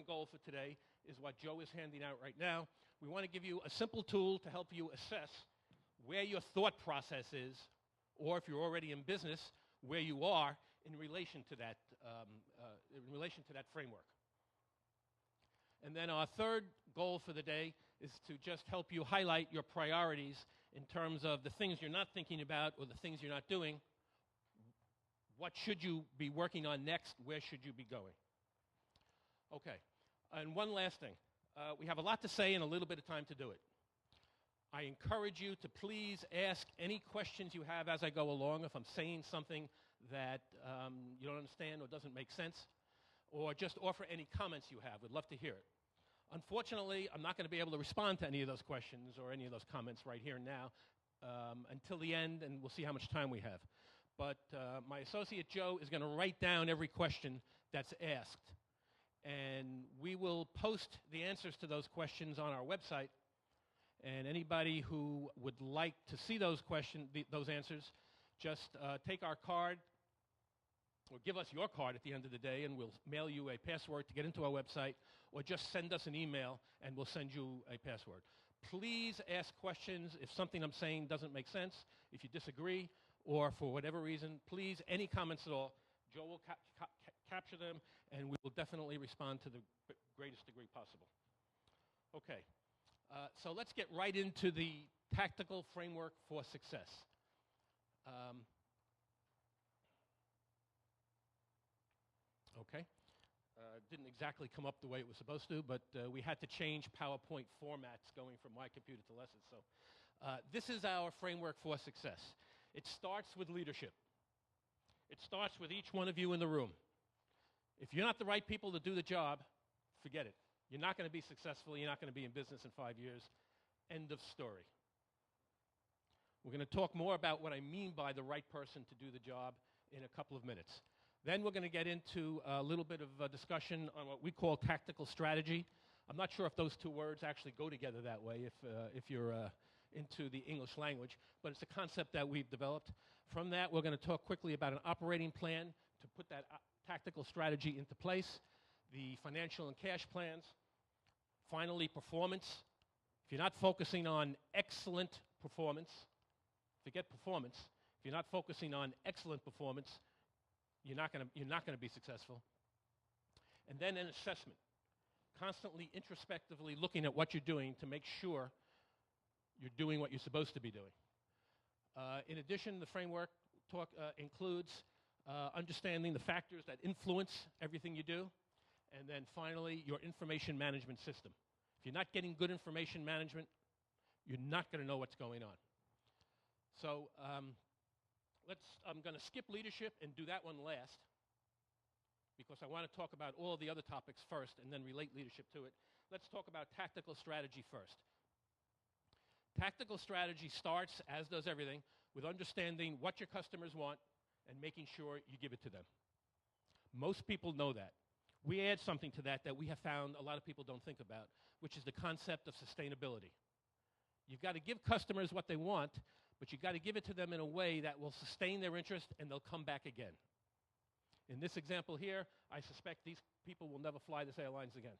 goal for today is what Joe is handing out right now. We want to give you a simple tool to help you assess where your thought process is, or if you're already in business, where you are in relation to that framework. And then our third goal for the day is to just help you highlight your priorities in terms of the things you're not thinking about or the things you're not doing. What should you be working on next? Where should you be going? Okay, and one last thing. We have a lot to say and a little bit of time to do it. I encourage you to please ask any questions you have as I go along. If I'm saying something that you don't understand or doesn't make sense, or just offer any comments you have. We'd love to hear it. Unfortunately, I'm not going to be able to respond to any of those questions or any of those comments right here and now until the end, and we'll see how much time we have. But my associate Joe is going to write down every question that's asked, and we will post the answers to those questions on our website. And anybody who would like to see those answers, just take our card, or give us your card at the end of the day, and we'll mail you a password to get into our website, or just send us an email, and we'll send you a password. Please ask questions if something I'm saying doesn't make sense, if you disagree, or for whatever reason. Please, any comments at all, Joe will capture them, and we will definitely respond to the greatest degree possible. Okay, so let's get right into the tactical framework for success. Okay. Didn't exactly come up the way it was supposed to, but we had to change PowerPoint formats going from my computer to Les's. So this is our framework for success. It starts with leadership. It starts with each one of you in the room. If you're not the right people to do the job, forget it. You're not going to be successful. You're not going to be in business in 5 years. End of story. We're going to talk more about what I mean by the right person to do the job in a couple of minutes. Then we're going to get into a little bit of a discussion on what we call tactical strategy. I'm not sure if those 2 words actually go together that way if you're into the English language, but it's a concept that we've developed. From that, we're going to talk quickly about an operating plan to put that tactical strategy into place, the financial and cash plans, finally, performance. If you're not focusing on excellent performance, forget performance. If you're not focusing on excellent performance, you're not going to be successful. And then an assessment, constantly introspectively looking at what you're doing to make sure you're doing what you're supposed to be doing. In addition, the framework includes understanding the factors that influence everything you do, and then finally, your information management system. If you're not getting good information management, you're not going to know what's going on. So I'm going to skip leadership and do that one last. because I want to talk about all the other topics first and then relate leadership to it. Let's talk about tactical strategy first. Tactical strategy starts, as does everything, with understanding what your customers want and making sure you give it to them. Most people know that. We add something to that we have found a lot of people don't think about, which is the concept of sustainability. You've got to give customers what they want, but you've got to give it to them in a way that will sustain their interest and they'll come back again. In this example here, I suspect these people will never fly this airlines again.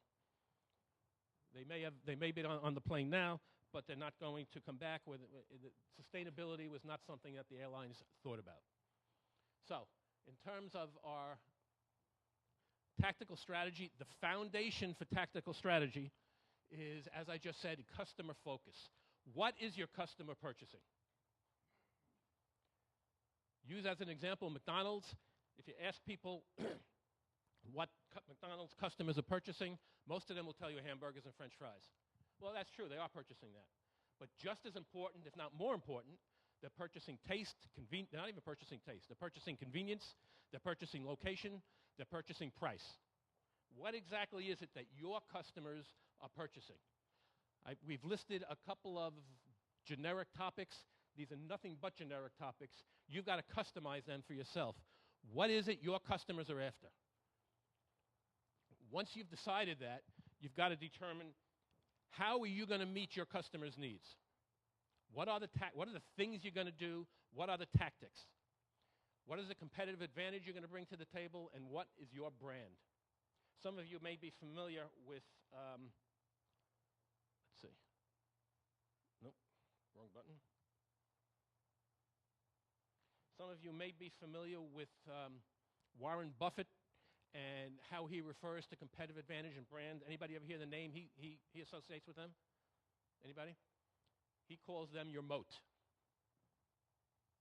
They may be on the plane now, but they're not going to come back with sustainability was not something that the airlines thought about. So, in terms of our tactical strategy, the foundation for tactical strategy is, as I just said, customer focus. What is your customer purchasing? Use as an example McDonald's. If you ask people what McDonald's customers are purchasing, most of them will tell you hamburgers and French fries. Well, that's true. They are purchasing that. But just as important, if not more important, they're purchasing taste, they're not even purchasing taste. They're purchasing convenience. They're purchasing location. They're purchasing price. What exactly is it that your customers are purchasing? We've listed a couple of generic topics. These are nothing but generic topics. You've got to customize them for yourself. What is it your customers are after? Once you've decided that, you've got to determine how are you going to meet your customers' needs? What are the things you're going to do? What are the tactics? What is the competitive advantage you're going to bring to the table? And what is your brand? Some of you may be familiar with, let's see. Nope, wrong button. Some of you may be familiar with Warren Buffett and how he refers to competitive advantage and brand. Anybody ever hear the name he associates with them? Anybody? He calls them your moat.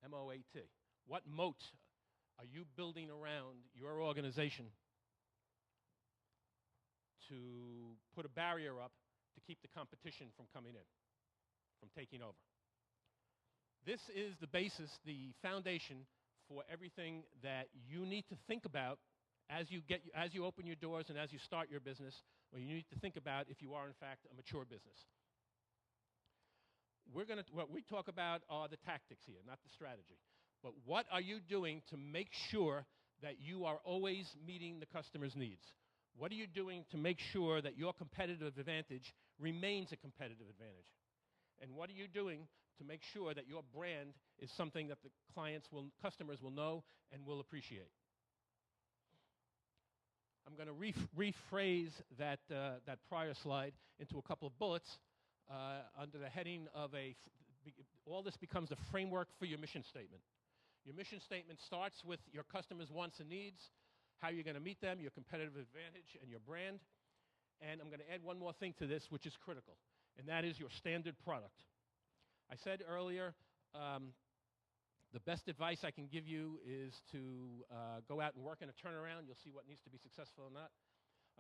M-O-A-T. What moat are you building around your organization to put a barrier up to keep the competition from coming in, from taking over? This is the basis, the foundation for everything that you need to think about as you open your doors and as you start your business, or you need to think about if you are, in fact, a mature business. What we talk about are the tactics here, not the strategy. But what are you doing to make sure that you are always meeting the customer's needs? What are you doing to make sure that your competitive advantage remains a competitive advantage? And what are you doing to make sure that your brand is something that the customers will know and will appreciate? I'm going to rephrase that prior slide into a couple of bullets under the heading of all this becomes the framework for your mission statement. Your mission statement starts with your customers' wants and needs, how you're going to meet them, your competitive advantage, and your brand. And I'm going to add one more thing to this, which is critical, and that is your standard product. I said earlier, the best advice I can give you is to go out and work in a turnaround. You'll see what needs to be successful or not.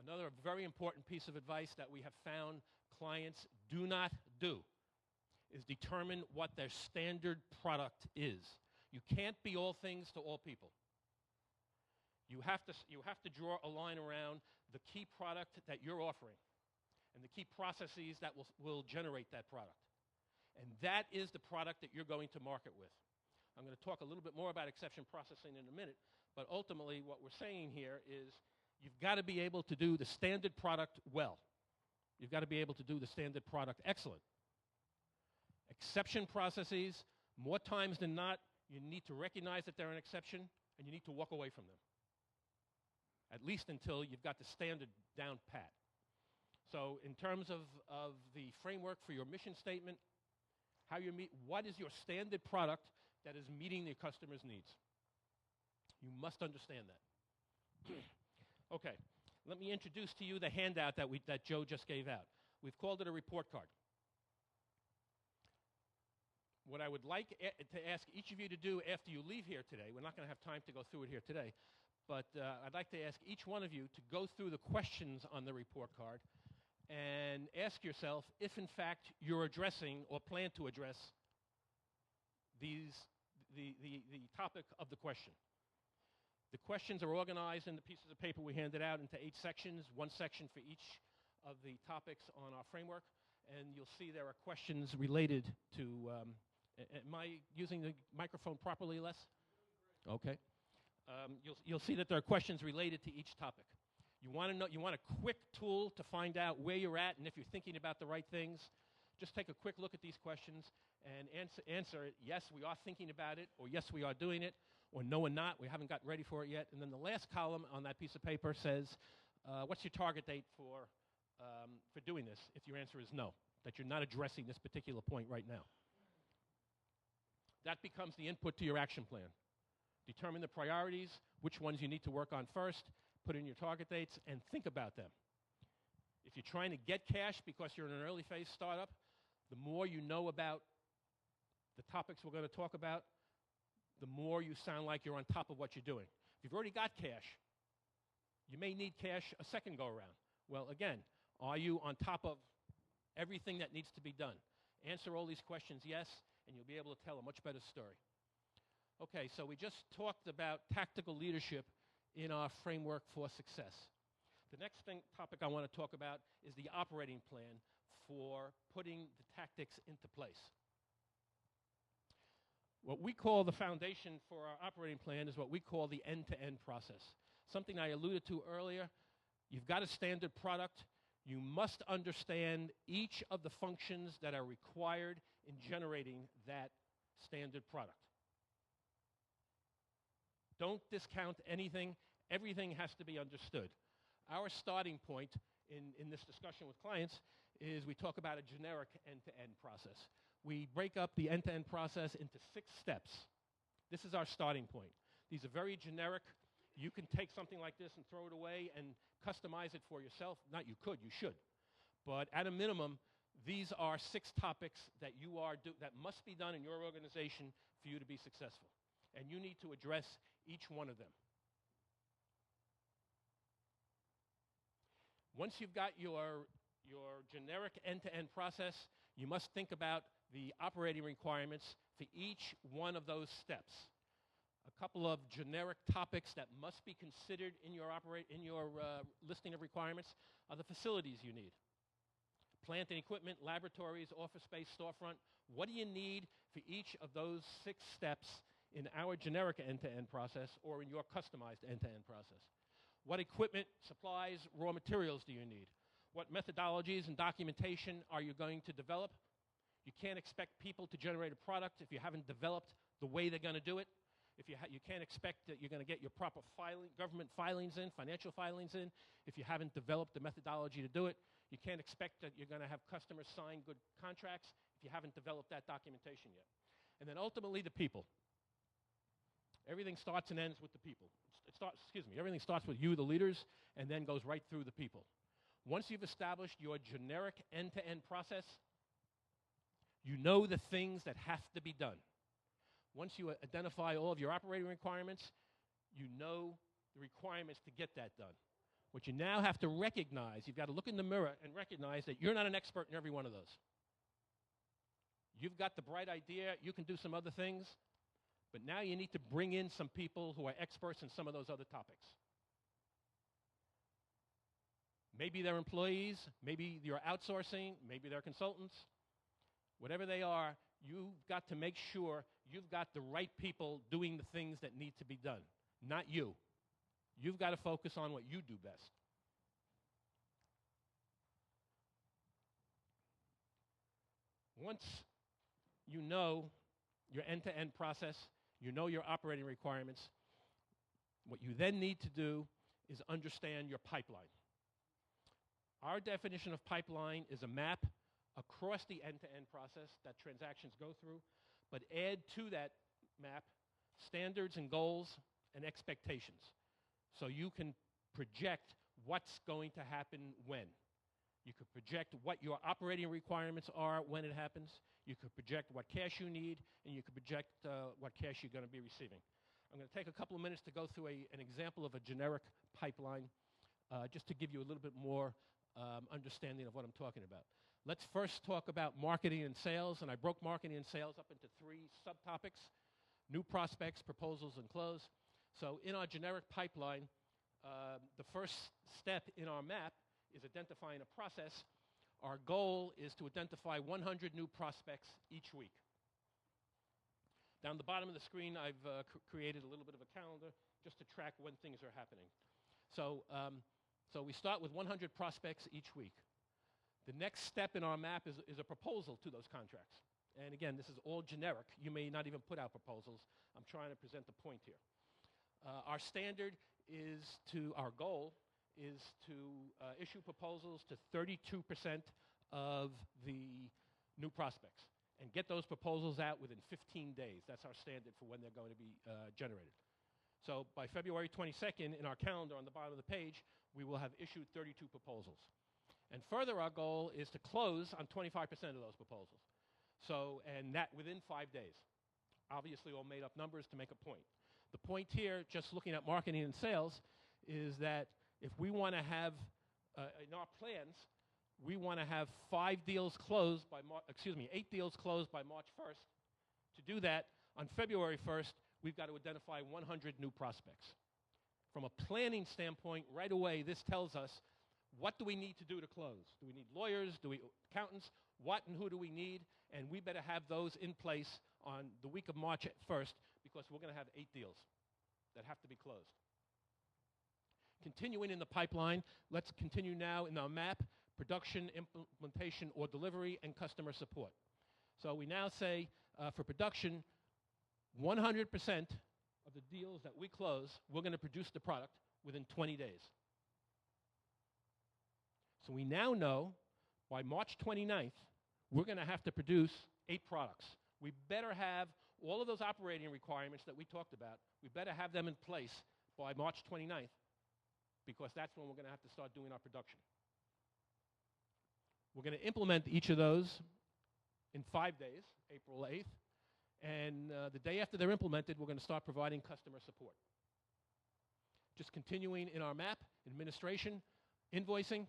Another very important piece of advice that we have found clients do not do is determine what their standard product is. You can't be all things to all people. You have to draw a line around the key product that you're offering and the key processes that will generate that product. And that is the product that you're going to market with. I'm going to talk a little bit more about exception processing in a minute, but ultimately what we're saying here is you've got to be able to do the standard product well. You've got to be able to do the standard product excellent. Exception processes, more times than not, you need to recognize that they're an exception and you need to walk away from them. At least until you've got the standard down pat. So in terms of the framework for your mission statement, what is your standard product that is meeting your customers' needs? You must understand that. Okay, let me introduce to you the handout that Joe just gave out. We've called it a report card. What I would like to ask each of you to do after you leave here today, we're not going to have time to go through it here today, but I'd like to ask each one of you to go through the questions on the report card and ask yourself if, in fact, you're addressing or plan to address the topic of the question. The questions are organized in the pieces of paper we handed out into 8 sections, 1 section for each of the topics on our framework. And you'll see there are questions related to, am I using the microphone properly, Les? Okay. You'll see that there are questions related to each topic. You want to know, you want a quick tool to find out where you're at and if you're thinking about the right things. Just take a quick look at these questions and answer it, yes, we are thinking about it, or yes, we are doing it, or no, we're not, we haven't gotten ready for it yet. And then the last column on that piece of paper says, what's your target date for doing this, if your answer is no, that you're not addressing this particular point right now. That becomes the input to your action plan. Determine the priorities, which ones you need to work on first, put in your target dates, and think about them. If you're trying to get cash because you're in an early phase startup, the more you know about the topics we're going to talk about, the more you sound like you're on top of what you're doing. If you've already got cash, you may need cash a second go around. Well, again, are you on top of everything that needs to be done? Answer all these questions yes, and you'll be able to tell a much better story. Okay, so we just talked about tactical leadership in our framework for success. The next topic I want to talk about is the operating plan for putting the tactics into place. What we call the foundation for our operating plan is what we call the end-to-end process. Something I alluded to earlier. You've got a standard product. You must understand each of the functions that are required in generating that standard product. Don't discount anything. Everything has to be understood. Our starting point in this discussion with clients is we talk about a generic end-to-end process. We break up the end-to-end process into 6 steps. This is our starting point. These are very generic. You can take something like this and throw it away and customize it for yourself. Not you could, you should. But at a minimum, these are 6 topics that that must be done in your organization for you to be successful. And you need to address each one of them. Once you've got your generic end-to-end process, you must think about the operating requirements for each one of those steps. A couple of generic topics that must be considered in your listing of requirements are the facilities you need. Plant and equipment, laboratories, office space, storefront. What do you need for each of those 6 steps in our generic end-to-end process or in your customized end-to-end process? What equipment, supplies, raw materials do you need? What methodologies and documentation are you going to develop? You can't expect people to generate a product if you haven't developed the way they're going to do it. You can't expect that you're going to get your proper government filings in, financial filings in, if you haven't developed the methodology to do it. You can't expect that you're going to have customers sign good contracts if you haven't developed that documentation yet. And then ultimately the people. Everything starts and ends with the people. Everything starts with you, the leaders, and then goes right through the people. Once you've established your generic end-to-end process, you know the things that have to be done. Once you identify all of your operating requirements, you know the requirements to get that done. What you now have to recognize, you've got to look in the mirror and recognize that you're not an expert in every one of those. You've got the bright idea, you can do some other things, but now you need to bring in some people who are experts in some of those other topics. Maybe they're employees, maybe you're outsourcing, maybe they're consultants. Whatever they are, you've got to make sure you've got the right people doing the things that need to be done, not you. You've got to focus on what you do best. Once you know your end-to-end process, you know your operating requirements, what you then need to do is understand your pipeline. Our definition of pipeline is a map across the end-to-end process that transactions go through, but add to that map standards and goals and expectations. So you can project what's going to happen when. You could project what your operating requirements are when it happens. You could project what cash you need, and you could project what cash you're going to be receiving. I'm going to take a couple of minutes to go through an example of a generic pipeline just to give you a little bit more understanding of what I'm talking about. Let's first talk about marketing and sales, and I broke marketing and sales up into 3 subtopics: new prospects, proposals, and close. So in our generic pipeline, the first step in our map is identifying a process. Our goal is to identify 100 new prospects each week. Down the bottom of the screen, I've created a little bit of a calendar just to track when things are happening. So we start with 100 prospects each week. The next step in our map is a proposal to those contracts. And again, this is all generic. You may not even put out proposals. I'm trying to present the point here. Our standard our goal is to issue proposals to 32% of the new prospects and get those proposals out within 15 days. That's our standard for when they're going to be generated. So by February 22nd, in our calendar on the bottom of the page, we will have issued 32 proposals. And further, our goal is to close on 25% of those proposals. And that within 5 days. Obviously, all made up numbers to make a point. The point here, just looking at marketing and sales, is that if we want to have, in our plans, we want to have 8 deals closed by March 1st. To do that, on February 1st, we've got to identify 100 new prospects. From a planning standpoint, right away, this tells us what do we need to do to close? Do we need lawyers? Accountants? What and who do we need? And we better have those in place on the week of March 1st because we're going to have 8 deals that have to be closed. Continuing in the pipeline, let's continue now in our map, production, implementation, or delivery, and customer support. So we now say for production, 100% of the deals that we close, we're going to produce the product within 20 days. So we now know by March 29th, we're going to have to produce 8 products. We better have all of those operating requirements that we talked about, we better have them in place by March 29th because that's when we're going to have to start doing our production. We're going to implement each of those in 5 days, April 8th, and the day after they're implemented, we're going to start providing customer support. Just continuing in our map, administration, invoicing.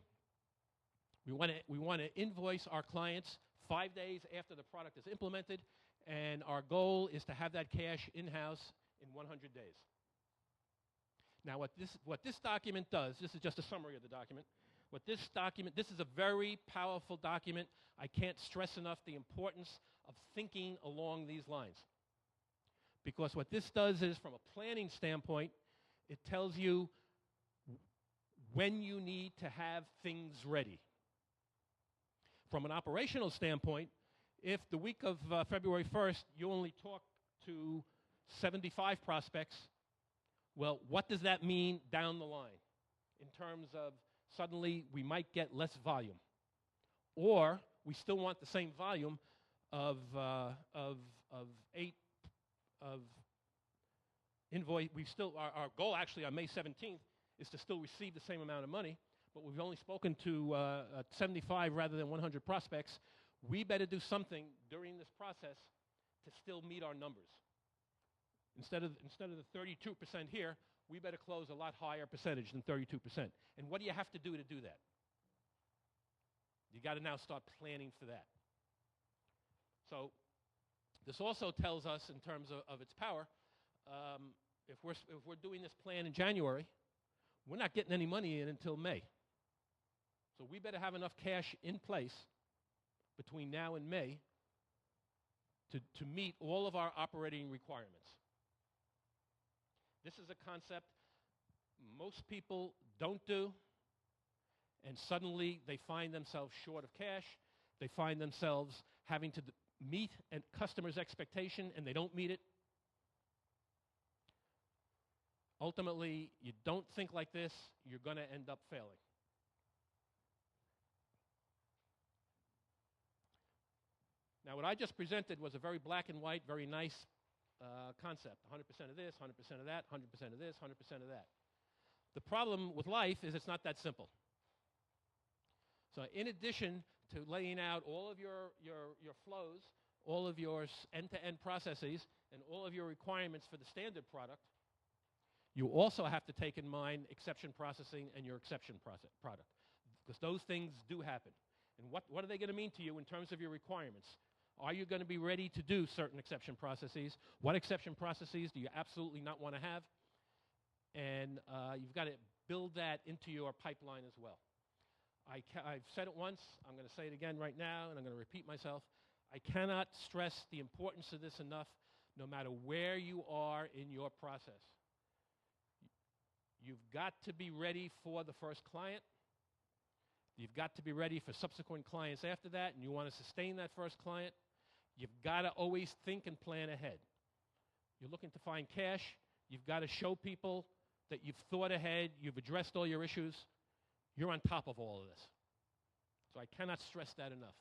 We want to invoice our clients 5 days after the product is implemented, and our goal is to have that cash in-house in 100 days. Now, what this document does, this is just a summary of the document. This is a very powerful document. I can't stress enough the importance of thinking along these lines. Because what this does is, from a planning standpoint, it tells you when you need to have things ready. From an operational standpoint, if the week of February 1st you only talk to 75 prospects, well, what does that mean down the line in terms of suddenly we might get less volume? Or we still want the same volume of invoice. Our goal actually on May 17th is to still receive the same amount of money, but we've only spoken to 75 rather than 100 prospects. We better do something during this process to still meet our numbers. Instead of the 32% here, we better close a lot higher percentage than 32%. And what do you have to do that? You got to now start planning for that. So this also tells us, in terms of its power, if we're doing this plan in January, we're not getting any money in until May. So we better have enough cash in place between now and May to meet all of our operating requirements. This is a concept most people don't do, and suddenly they find themselves short of cash. They find themselves having to meet a customer's expectation, and they don't meet it. Ultimately, you don't think like this, you're going to end up failing. Now, what I just presented was a very black and white, very nice concept. 100% of this, 100% of that, 100% of this, 100% of that. The problem with life is it's not that simple. So in addition to laying out all of your flows, all of your end-to-end processes, and all of your requirements for the standard product, you also have to take in mind exception processing and your exception product, because those things do happen. And what are they going to mean to you in terms of your requirements? Are you going to be ready to do certain exception processes? What exception processes do you absolutely not want to have? and you've got to build that into your pipeline as well. I've said it once, I'm going to say it again right now, and I'm going to repeat myself. I cannot stress the importance of this enough, no matter where you are in your process. You've got to be ready for the first client. You've got to be ready for subsequent clients after that, and you want to sustain that first client. You've got to always think and plan ahead. You're looking to find cash. You've got to show people that you've thought ahead, you've addressed all your issues. You're on top of all of this. So I cannot stress that enough.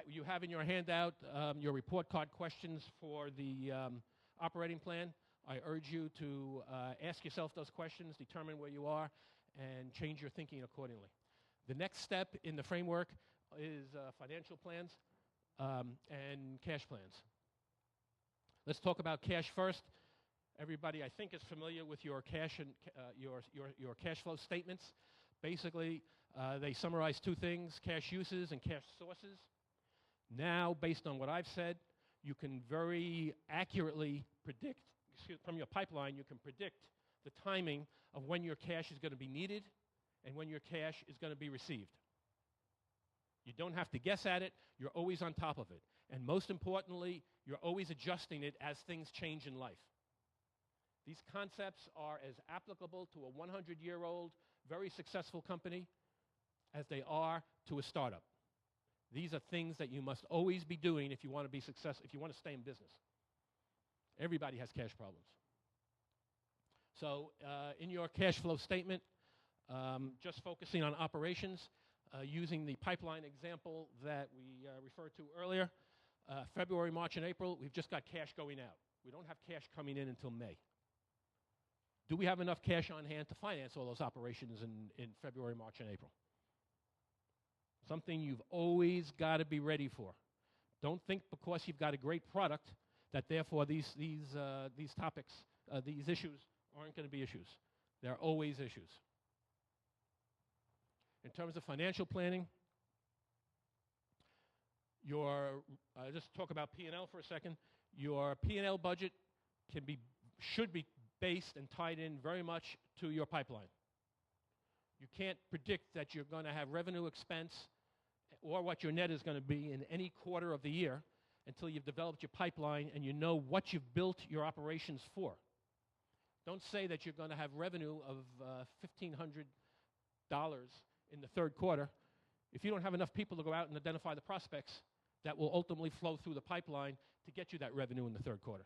You have in your handout your report card questions for the operating plan. I urge you to ask yourself those questions, determine where you are, and change your thinking accordingly. The next step in the framework is financial plans and cash plans. Let's talk about cash first. Everybody, I think, is familiar with your cash and your cash flow statements. Basically, they summarize two things: cash uses and cash sources. Now, based on what I've said, you can very accurately predict, from your pipeline, you can predict the timing of when your cash is going to be needed and when your cash is going to be received. You don't have to guess at it. You're always on top of it. And most importantly, you're always adjusting it as things change in life. These concepts are as applicable to a 100-year-old, very successful company as they are to a startup. These are things that you must always be doing if you want to be successful, if you want to stay in business. Everybody has cash problems. So in your cash flow statement, just focusing on operations, using the pipeline example that we referred to earlier, February, March, and April, we've just got cash going out. We don't have cash coming in until May. Do we have enough cash on hand to finance all those operations in February, March, and April? Something you've always got to be ready for. Don't think because you've got a great product that therefore these topics, these issues aren't going to be issues. They're always issues. In terms of financial planning, just talk about P&L for a second. Your P&L budget should be based and tied in very much to your pipeline. You can't predict that you're going to have revenue, expense, or what your net is going to be in any quarter of the year until you've developed your pipeline and you know what you've built your operations for. Don't say that you're going to have revenue of $1,500 in the third quarter if you don't have enough people to go out and identify the prospects that will ultimately flow through the pipeline to get you that revenue in the third quarter.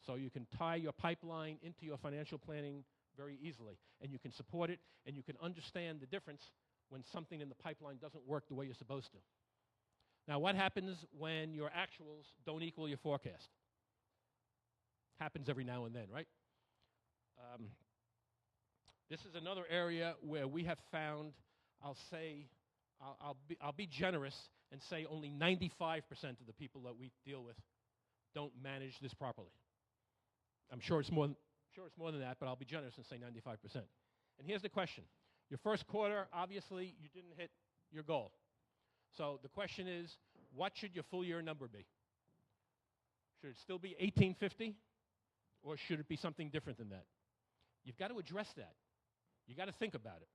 So you can tie your pipeline into your financial planning very easily, and you can support it, and you can understand the difference when something in the pipeline doesn't work the way you're supposed to. Now, what happens when your actuals don't equal your forecast? Happens every now and then, right? This is another area where we have found, I'll be generous and say only 95% of the people that we deal with don't manage this properly. I'm sure it's more than that, but I'll be generous and say 95%. And here's the question. Your first quarter, obviously, you didn't hit your goal. So the question is, what should your full year number be? Should it still be 1850, or should it be something different than that? You've got to address that. You've got to think about it.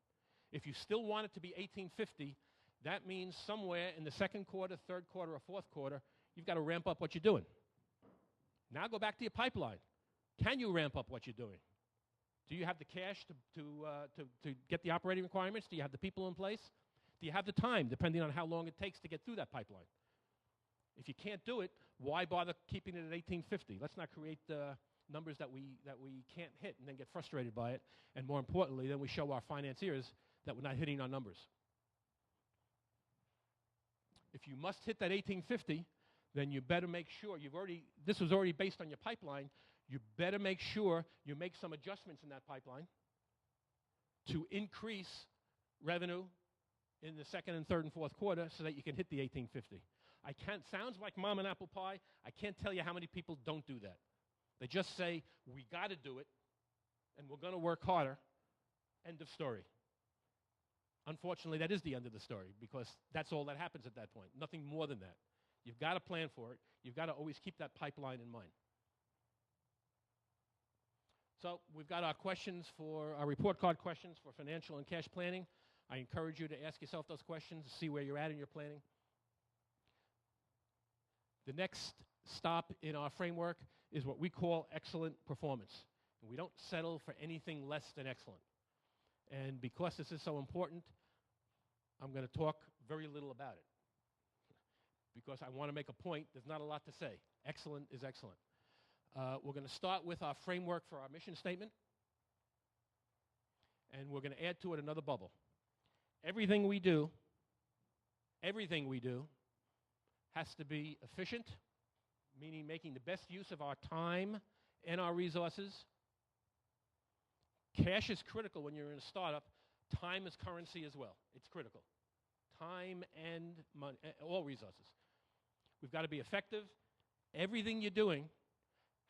If you still want it to be 1850, that means somewhere in the second quarter, third quarter, or fourth quarter, you've got to ramp up what you're doing. Now go back to your pipeline. Can you ramp up what you're doing? Do you have the cash to get the operating requirements? Do you have the people in place? Do you have the time, depending on how long it takes to get through that pipeline? If you can't do it, why bother keeping it at 1850? Let's not create numbers that we can't hit and then get frustrated by it. And more importantly, then we show our financiers that we're not hitting our numbers. If you must hit that 1850, then you better make sure this was already based on your pipeline. You better make sure you make some adjustments in that pipeline to increase revenue in the second and third and fourth quarter so that you can hit the 1850. Sounds like mom and apple pie. I can't tell you how many people don't do that. They just say, we got to do it, and we're going to work harder. End of story. Unfortunately, that is the end of the story, because that's all that happens at that point. Nothing more than that. You've got to plan for it. You've got to always keep that pipeline in mind. So we've got our questions for our report card questions for financial and cash planning. I encourage you to ask yourself those questions, see where you're at in your planning. The next stop in our framework is what we call excellent performance. And we don't settle for anything less than excellent. And because this is so important, I'm going to talk very little about it. Because I want to make a point, there's not a lot to say. Excellent is excellent. We're going to start with our framework for our mission statement. And we're going to add to it another bubble. Everything we do has to be efficient, meaning making the best use of our time and our resources. Cash is critical when you're in a startup. Time is currency as well. It's critical. Time and money, all resources. We've got to be effective. Everything you're doing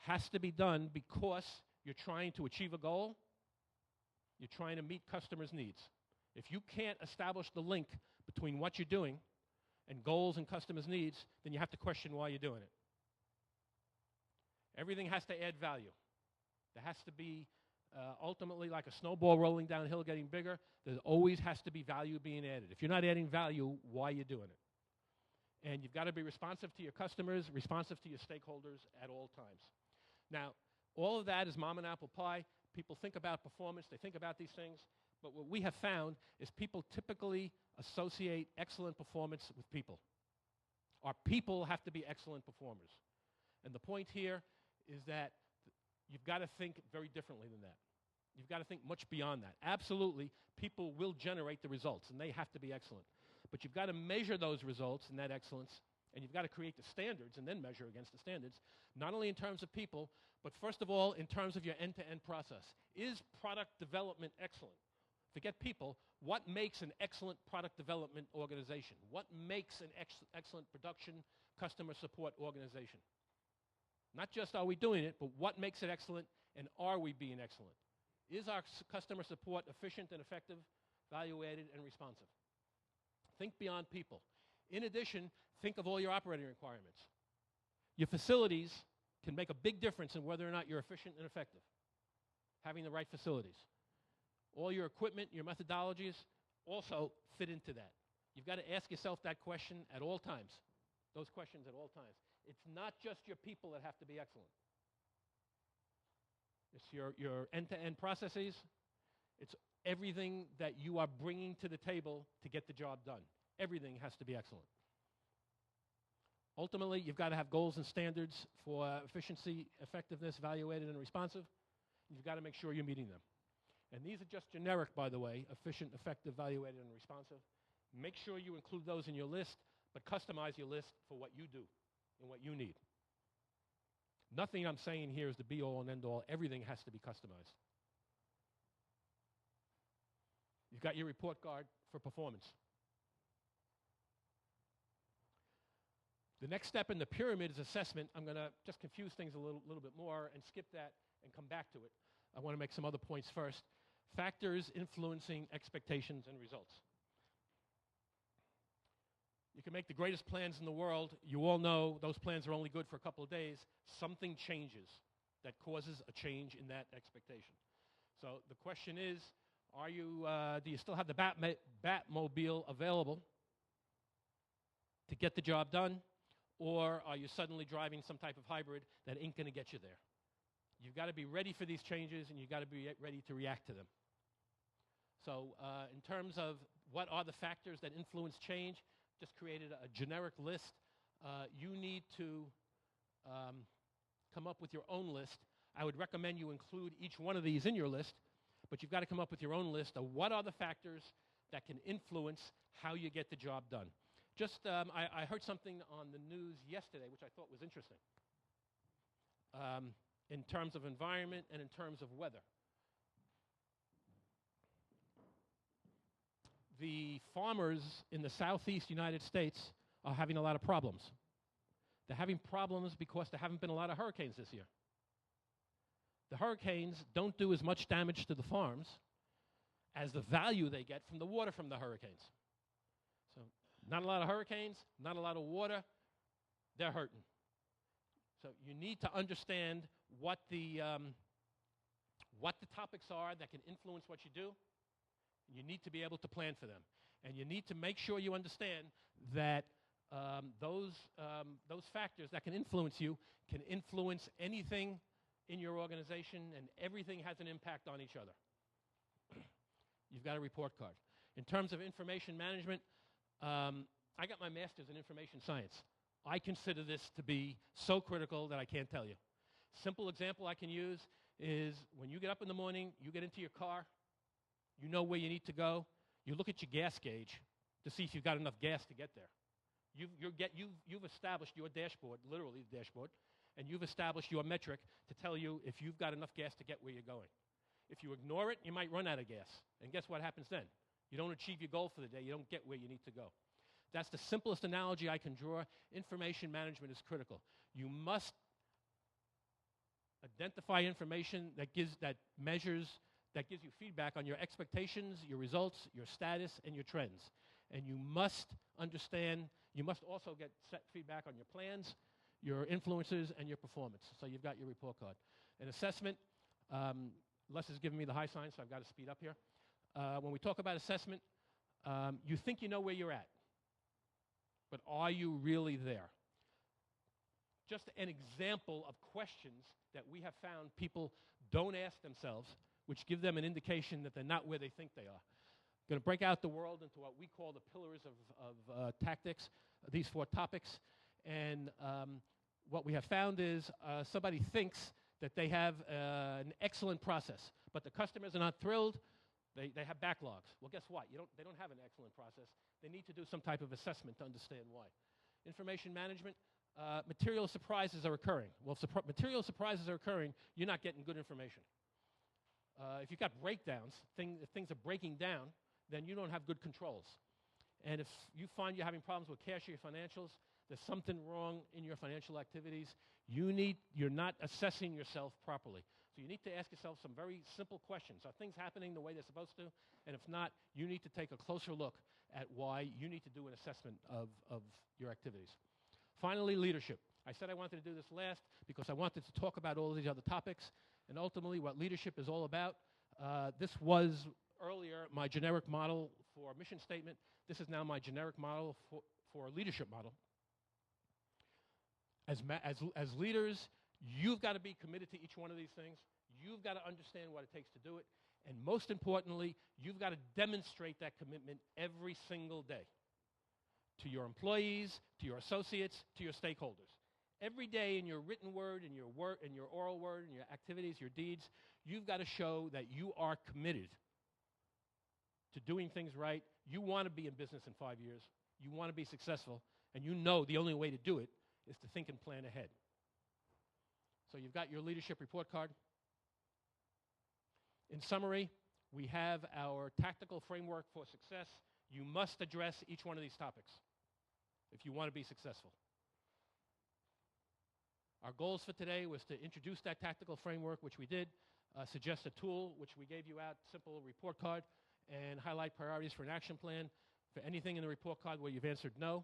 has to be done because you're trying to achieve a goal. You're trying to meet customers' needs. If you can't establish the link between what you're doing and goals and customers' needs, then you have to question why you're doing it. Everything has to add value. There has to be ultimately like a snowball rolling downhill getting bigger. There always has to be value being added. If you're not adding value, why are you doing it? And you've got to be responsive to your customers, responsive to your stakeholders at all times. Now, all of that is mom and apple pie. People think about performance. They think about these things. But what we have found is people typically associate excellent performance with people. Our people have to be excellent performers. And the point here is that you've got to think very differently than that. You've got to think much beyond that. Absolutely, people will generate the results, and they have to be excellent. But you've got to measure those results and that excellence, and you've got to create the standards and then measure against the standards, not only in terms of people, but first of all, in terms of your end-to-end process. Is product development excellent? Forget people. What makes an excellent product development organization? What makes an excellent production customer support organization? Not just are we doing it, but what makes it excellent, and are we being excellent? Is our customer support efficient and effective, value-added, and responsive? Think beyond people. In addition, think of all your operating requirements. Your facilities can make a big difference in whether or not you're efficient and effective, having the right facilities. All your equipment, your methodologies also fit into that. You've got to ask yourself that question at all times, those questions at all times. It's not just your people that have to be excellent. It's your end-to-end processes. It's everything that you are bringing to the table to get the job done. Everything has to be excellent. Ultimately, you've got to have goals and standards for efficiency, effectiveness, value-added, and responsive. You've got to make sure you're meeting them. And these are just generic, by the way: efficient, effective, value-added, and responsive. Make sure you include those in your list, but customize your list for what you do and what you need. Nothing I'm saying here is the be-all and end-all. Everything has to be customized. You've got your report card for performance. The next step in the pyramid is assessment. I'm going to just confuse things a little bit more and skip that and come back to it. I want to make some other points first. Factors influencing expectations and results. You can make the greatest plans in the world. You all know those plans are only good for a couple of days. Something changes that causes a change in that expectation. So the question is, do you still have the Batmobile available to get the job done? Or are you suddenly driving some type of hybrid that ain't going to get you there? You've got to be ready for these changes, and you've got to be ready to react to them. So in terms of what are the factors that influence change, just created a generic list. You need to come up with your own list. I would recommend you include each one of these in your list, but you've got to come up with your own list of what are the factors that can influence how you get the job done. Just, I heard something on the news yesterday, which I thought was interesting, in terms of environment and in terms of weather. The farmers in the southeast United States are having a lot of problems. They're having problems because there haven't been a lot of hurricanes this year. The hurricanes don't do as much damage to the farms as the value they get from the water from the hurricanes. So not a lot of hurricanes, not a lot of water, they're hurting. So you need to understand what the what the topics are that can influence what you do. You need to be able to plan for them. And you need to make sure you understand that those factors that can influence you can influence anything in your organization, and everything has an impact on each other. You've got a report card. In terms of information management, I got my master's in information science. I consider this to be so critical that I can't tell you. Simple example I can use is when you get up in the morning, you get into your car, you know where you need to go, you look at your gas gauge to see if you've got enough gas to get there. You've established your dashboard, literally the dashboard, and you've established your metric to tell you if you've got enough gas to get where you're going. If you ignore it, you might run out of gas. And guess what happens then? You don't achieve your goal for the day. You don't get where you need to go. That's the simplest analogy I can draw. Information management is critical. You must identify information that gives you feedback on your expectations, your results, your status, and your trends. And you must understand, you must also get feedback on your plans, your influences, and your performance. So you've got your report card. An assessment, Les is giving me the high sign, so I've got to speed up here. When we talk about assessment, you think you know where you're at, but are you really there? Just an example of questions that we have found people don't ask themselves, which give them an indication that they're not where they think they are. Going to break out the world into what we call the pillars of tactics, these 4 topics. And what we have found is somebody thinks that they have an excellent process, but the customers are not thrilled. They have backlogs. Well, guess what? They don't have an excellent process. They need to do some type of assessment to understand why. Information management, material surprises are occurring. Well, if material surprises are occurring, you're not getting good information. If you've got breakdowns, if things are breaking down, then you don't have good controls. And if you find you're having problems with cash or your financials, there's something wrong in your financial activities. You're not assessing yourself properly. So you need to ask yourself some very simple questions. Are things happening the way they're supposed to? And if not, you need to take a closer look at why you need to do an assessment of your activities. Finally, leadership. I said I wanted to do this last because I wanted to talk about all of these other topics and ultimately what leadership is all about. This was earlier my generic model for mission statement. This is now my generic model for a leadership model. As leaders, you've got to be committed to each one of these things. You've got to understand what it takes to do it. And most importantly, you've got to demonstrate that commitment every single day to your employees, to your associates, to your stakeholders. Every day in your written word, in your oral word, in your activities, your deeds, you've got to show that you are committed to doing things right. You want to be in business in 5 years. You want to be successful. And you know the only way to do it is to think and plan ahead. So you've got your leadership report card. In summary, we have our tactical framework for success. You must address each one of these topics if you want to be successful. Our goals for today was to introduce that tactical framework, which we did, suggest a tool, which we gave you out, simple report card, and highlight priorities for an action plan. For anything in the report card where you've answered no,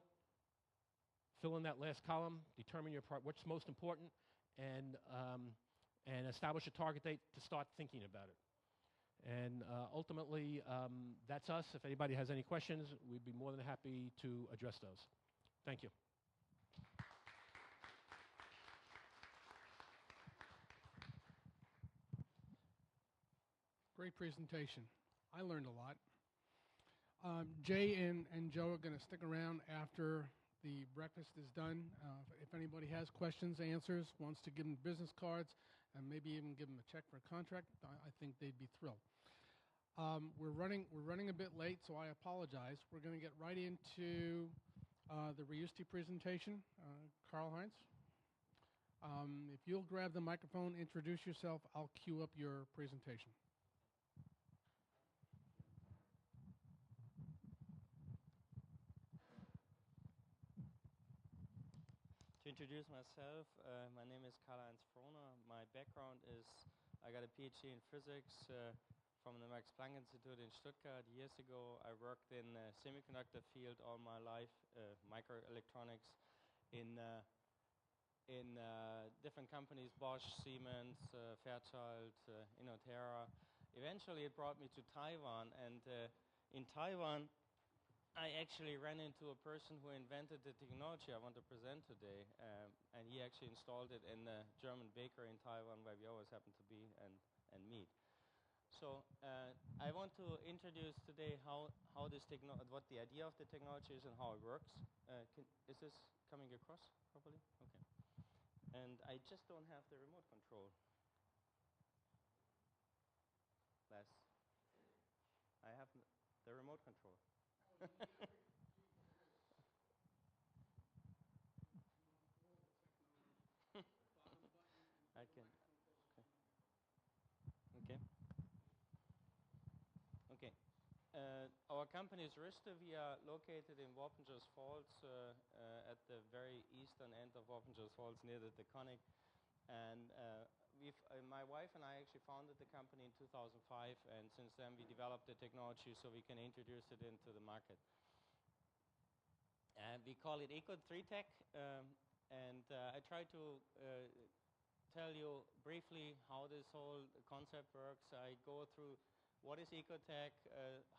fill in that last column, determine what's most important, and establish a target date to start thinking about it. And ultimately, that's us. If anybody has any questions, we'd be more than happy to address those. Thank you. Great presentation. I learned a lot. Jay and Joe are going to stick around after the breakfast is done. If anybody has questions, answers, wants to give them business cards, and maybe even give them a check for a contract, I think they'd be thrilled. We're running a bit late, so I apologize. We're going to get right into the Reusty presentation. Karl-Heinz, if you'll grab the microphone, introduce yourself, I'll cue up your presentation. To introduce myself, my name is Karl-Heinz. My background is I got a PhD in physics from the Max Planck Institute in Stuttgart. Years ago, I worked in the semiconductor field all my life, microelectronics, in in different companies, Bosch, Siemens, Fairchild, Innovators. Eventually it brought me to Taiwan, and in Taiwan I actually ran into a person who invented the technology I want to present today, and he actually installed it in a German bakery in Taiwan where we always happen to be and meet. So I want to introduce today what the idea of the technology is and how it works. Is this coming across properly? Okay. And I just don't have the remote control. I have the remote control. I can. Okay. Okay. Our company is Riste. We are located in Wapengers Falls, at the very eastern end of Wapengers Falls, near the Taconic. And my wife and I actually founded the company in 2005, and since then we developed the technology so we can introduce it into the market. And we call it Econ3Tech, and I try to tell you briefly how this whole concept works. I go through what is Ecotech,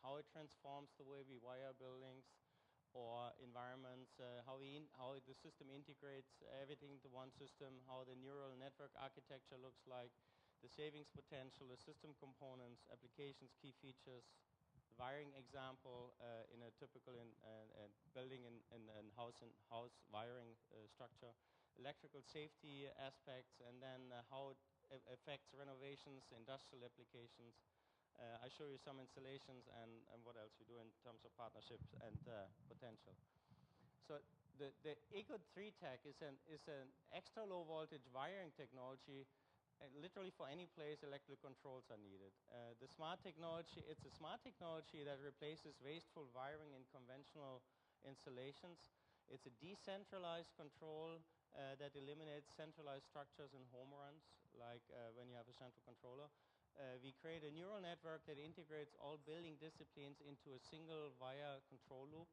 how it transforms the way we wire buildings or environments, how the system integrates everything into one system, how the neural network architecture looks like, the savings potential, the system components, applications, key features, wiring example in a typical building and house wiring structure, electrical safety aspects, and then how it affects renovations, industrial applications. I show you some installations and what else we do in terms of partnerships and potential. So the Econ3Tech is an extra low voltage wiring technology, literally for any place electrical controls are needed. The smart technology, it's a smart technology that replaces wasteful wiring in conventional installations. It's a decentralized control that eliminates centralized structures in home runs, like when you have a central controller. We create a neural network that integrates all building disciplines into a single wire control loop.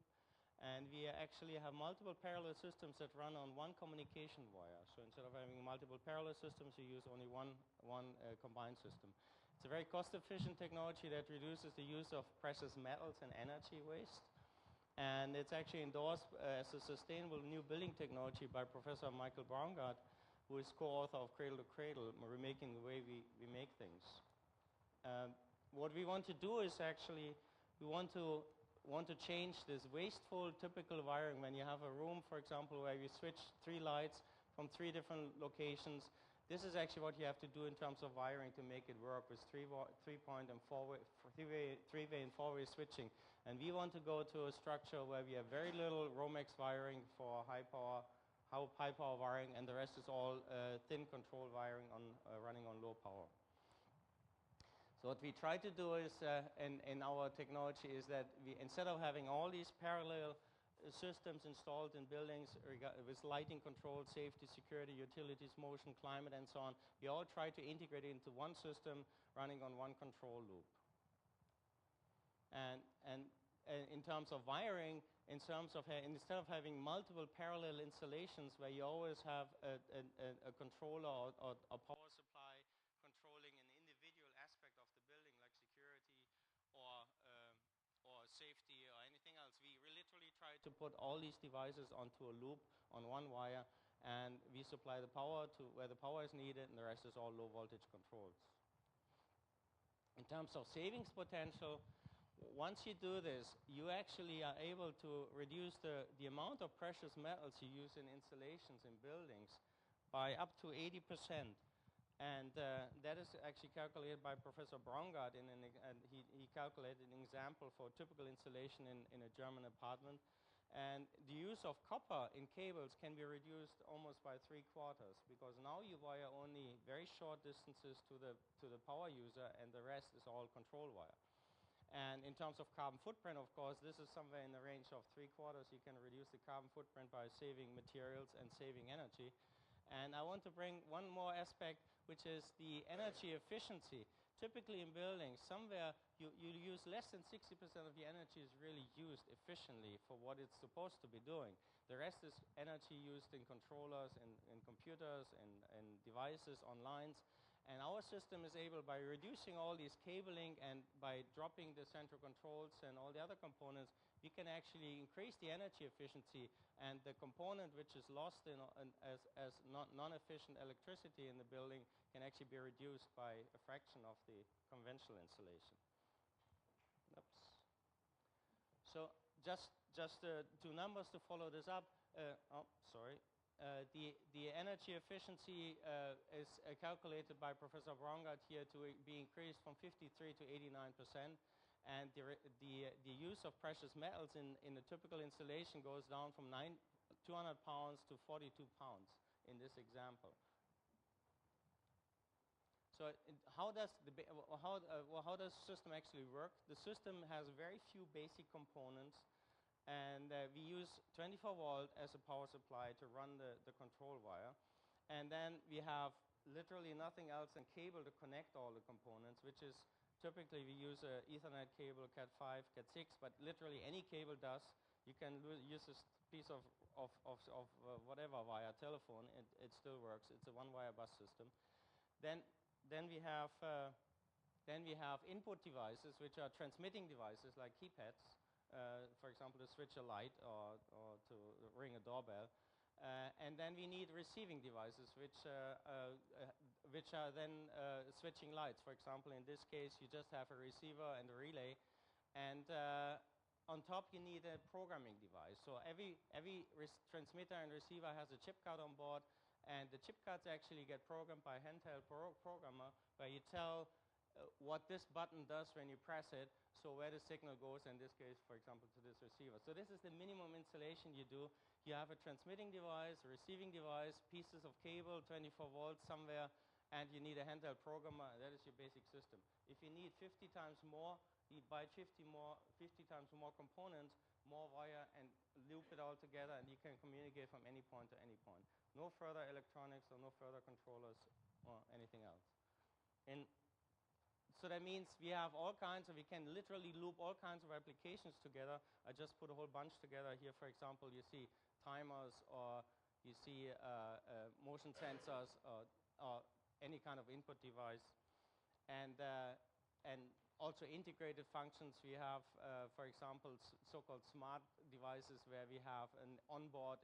And we actually have multiple parallel systems that run on one communication wire. So instead of having multiple parallel systems, you use only one combined system. It's a very cost-efficient technology that reduces the use of precious metals and energy waste. And it's actually endorsed as a sustainable new building technology by Professor Michael Braungart, who is co-author of Cradle to Cradle, remaking the way we make things. What we want to do is actually, we want to change this wasteful typical wiring. When you have a room, for example, where you switch 3 lights from 3 different locations, this is actually what you have to do in terms of wiring to make it work with three-way and 4-way switching. And we want to go to a structure where we have very little Romex wiring for high power wiring, and the rest is all thin control wiring running on low power. So what we try to do is, in our technology, is that we, instead of having all these parallel systems installed in buildings with lighting control, safety, security, utilities, motion, climate, and so on, we all try to integrate it into one system running on one control loop. And in terms of wiring, instead of having multiple parallel installations where you always have a controller or a power supply controlling an individual aspect of the building, like security or safety or anything else, we literally try to put all these devices onto a loop on one wire, and we supply the power to where the power is needed, and the rest is all low voltage controls. In terms of savings potential, once you do this, you actually are able to reduce the amount of precious metals you use in installations in buildings by up to 80%. And that is actually calculated by Professor Braungart, and he calculated an example for a typical installation in a German apartment. And the use of copper in cables can be reduced almost by 3/4, because now you wire only very short distances to the power user, and the rest is all control wire. And in terms of carbon footprint, of course, this is somewhere in the range of 3/4. You can reduce the carbon footprint by saving materials and saving energy. And I want to bring one more aspect, which is the energy efficiency. typically in buildings, somewhere you use less than 60% of the energy is really used efficiently for what it's supposed to be doing. The rest is energy used in controllers, in computers, in devices, on lines. And our system is able, by reducing all these cabling and by dropping the central controls and all the other components, we can actually increase the energy efficiency, and the component which is lost as non-efficient electricity in the building can actually be reduced by a fraction of the conventional installation. Oops. So just two numbers to follow this up. The energy efficiency is calculated by Professor Braungart here to be increased from 53 to 89%. And the use of precious metals in a typical installation goes down from 200 pounds to 42 pounds in this example. So how does the system actually work? The system has very few basic components, and we use 24 volt as a power supply to run the control wire. And then we have literally nothing else than cable to connect all the components, which is typically we use an Ethernet cable, Cat5, Cat6, but literally any cable does. You can use this piece of whatever via telephone, it still works. It's a one-wire bus system. Then we have input devices, which are transmitting devices like keypads, for example, to switch a light or to ring a doorbell. And then we need receiving devices, which are then switching lights. For example, in this case, you just have a receiver and a relay, and on top you need a programming device. So every transmitter and receiver has a chip card on board, and the chip cards actually get programmed by a handheld programmer, where you tell what this button does when you press it, so where the signal goes, in this case, for example, to this receiver. So this is the minimum installation you do. You have a transmitting device, a receiving device, pieces of cable, 24 volts somewhere, and you need a handheld programmer. That is your basic system. If you need 50 times more, you buy 50 times more components, more wire, and loop it all together, and you can communicate from any point to any point. No further electronics or no further controllers or anything else. And so that means we have all kinds of, we can literally loop all kinds of applications together. I just put a whole bunch together here. For example, you see timers, or you see motion sensors, or any kind of input device. And also integrated functions. We have, for example, so-called smart devices, where we have an onboard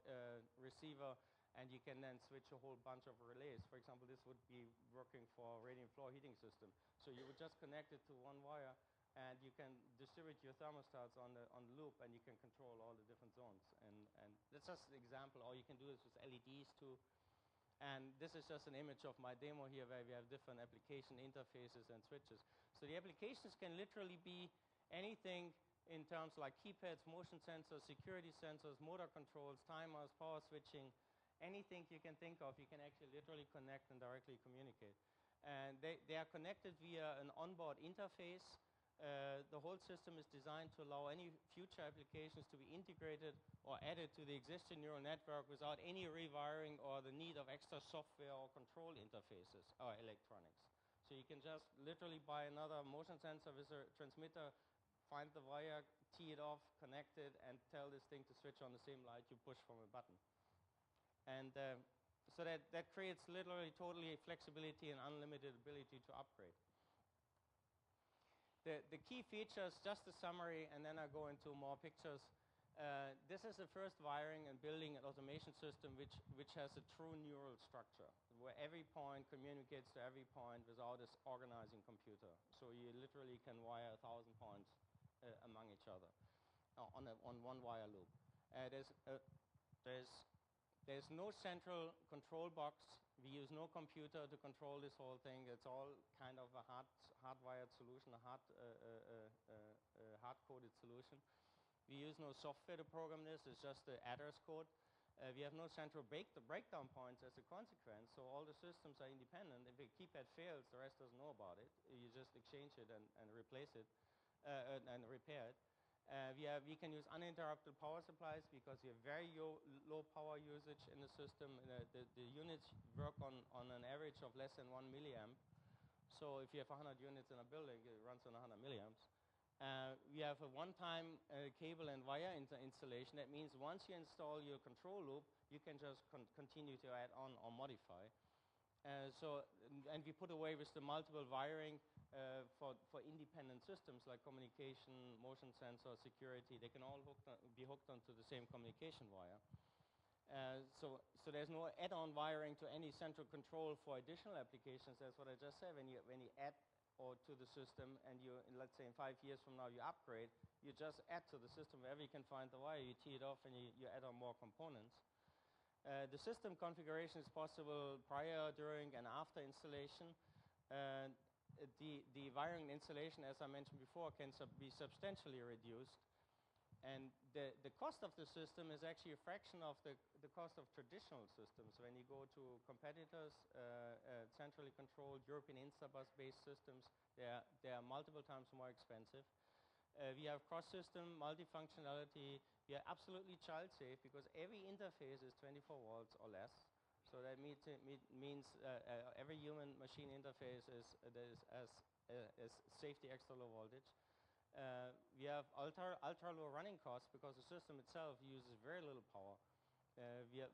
receiver, and you can then switch a whole bunch of relays. For example, this would be working for a radiant floor heating system. So you would just connect it to one wire, and you can distribute your thermostats on the loop, and you can control all the different zones. And that's just an example. All you can do is with LEDs too. And this is just an image of my demo here, where we have different application interfaces and switches. So the applications can literally be anything in terms like keypads, motion sensors, security sensors, motor controls, timers, power switching. Anything you can think of, you can actually literally connect and directly communicate. And they are connected via an onboard interface. The whole system is designed to allow any future applications to be integrated or added to the existing neural network without any rewiring or the need of extra software or control interfaces or electronics. So you can just literally buy another motion sensor with a transmitter, find the wire, tee it off, connect it, and tell this thing to switch on the same light you push from a button. And so that creates literally totally flexibility and unlimited ability to upgrade. The key features, just a summary, and then I go into more pictures. This is the first wiring and building an automation system which has a true neural structure, where every point communicates to every point without this organizing computer. So you literally can wire 1,000 points among each other on one wire loop. There's no central control box. We use no computer to control this whole thing. It's all kind of a hardwired solution, a hard-coded solution. We use no software to program this. It's just the address code. We have no central breakdown points as a consequence, so all the systems are independent. If a keypad fails, the rest doesn't know about it. You just exchange it and replace it and repair it. We can use uninterrupted power supplies because we have very low power usage in the system. The units work on an average of less than 1 milliamp. So if you have 100 units in a building, it runs on 100 milliamps. We have a one-time cable and wire installation. That means once you install your control loop, you can just continue to add on or modify. And we put away with the multiple wiring for independent systems like communication, motion sensor, security. They can all be hooked onto the same communication wire. So there's no add-on wiring to any central control for additional applications. That's what I just said. When you add or to the system, and let's say in 5 years from now you upgrade, you just add to the system wherever you can find the wire. You tee it off, and you add on more components. The system configuration is possible prior, during, and after installation. The wiring installation, as I mentioned before, can be substantially reduced. And the cost of the system is actually a fraction of the cost of traditional systems. When you go to competitors, centrally controlled European Instabus-based systems, they are multiple times more expensive. We have cross-system, multifunctionality. We are absolutely child-safe because every interface is 24 volts or less. So that means every human-machine interface is safety extra low voltage. We have ultra-low running costs because the system itself uses very little power.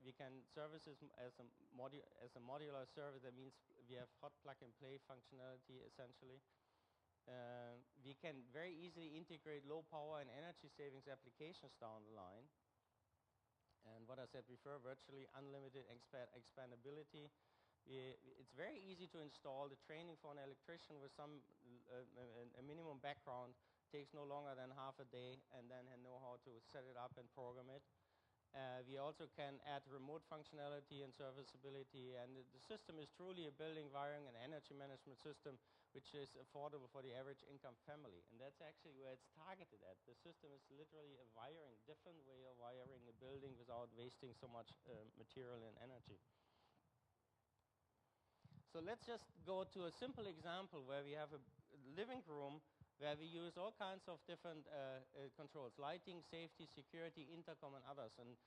We can service this as a modular service. That means we have hot plug-and-play functionality, essentially. We can very easily integrate low power and energy savings applications down the line. And what I said before, virtually unlimited expandability. It's very easy to install. The training for an electrician with a minimum background takes no longer than half a day, and then know how to set it up and program it. We also can add remote functionality and serviceability, and the system is truly a building, wiring, and energy management system which is affordable for the average income family. And that's actually where it's targeted at. The system is literally a different way of wiring a building without wasting so much material and energy. So let's just go to a simple example where we have a living room where we use all kinds of different controls: lighting, safety, security, intercom, and others. And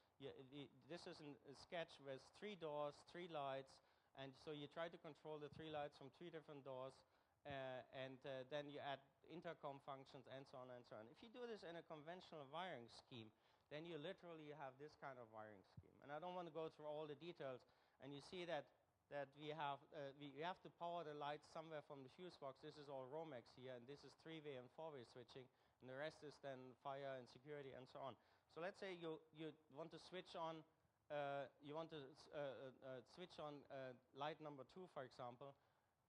this is a sketch with 3 doors, 3 lights, and so you try to control the 3 lights from 3 different doors, and then you add intercom functions, and so on and so on. If you do this in a conventional wiring scheme, then you literally have this kind of wiring scheme. And I don't want to go through all the details, and you see that we have to power the lights somewhere from the fuse box. This is all Romex here, and this is 3-way and 4-way switching, and the rest is then fire and security and so on. So let's say you want to switch on light number 2, for example,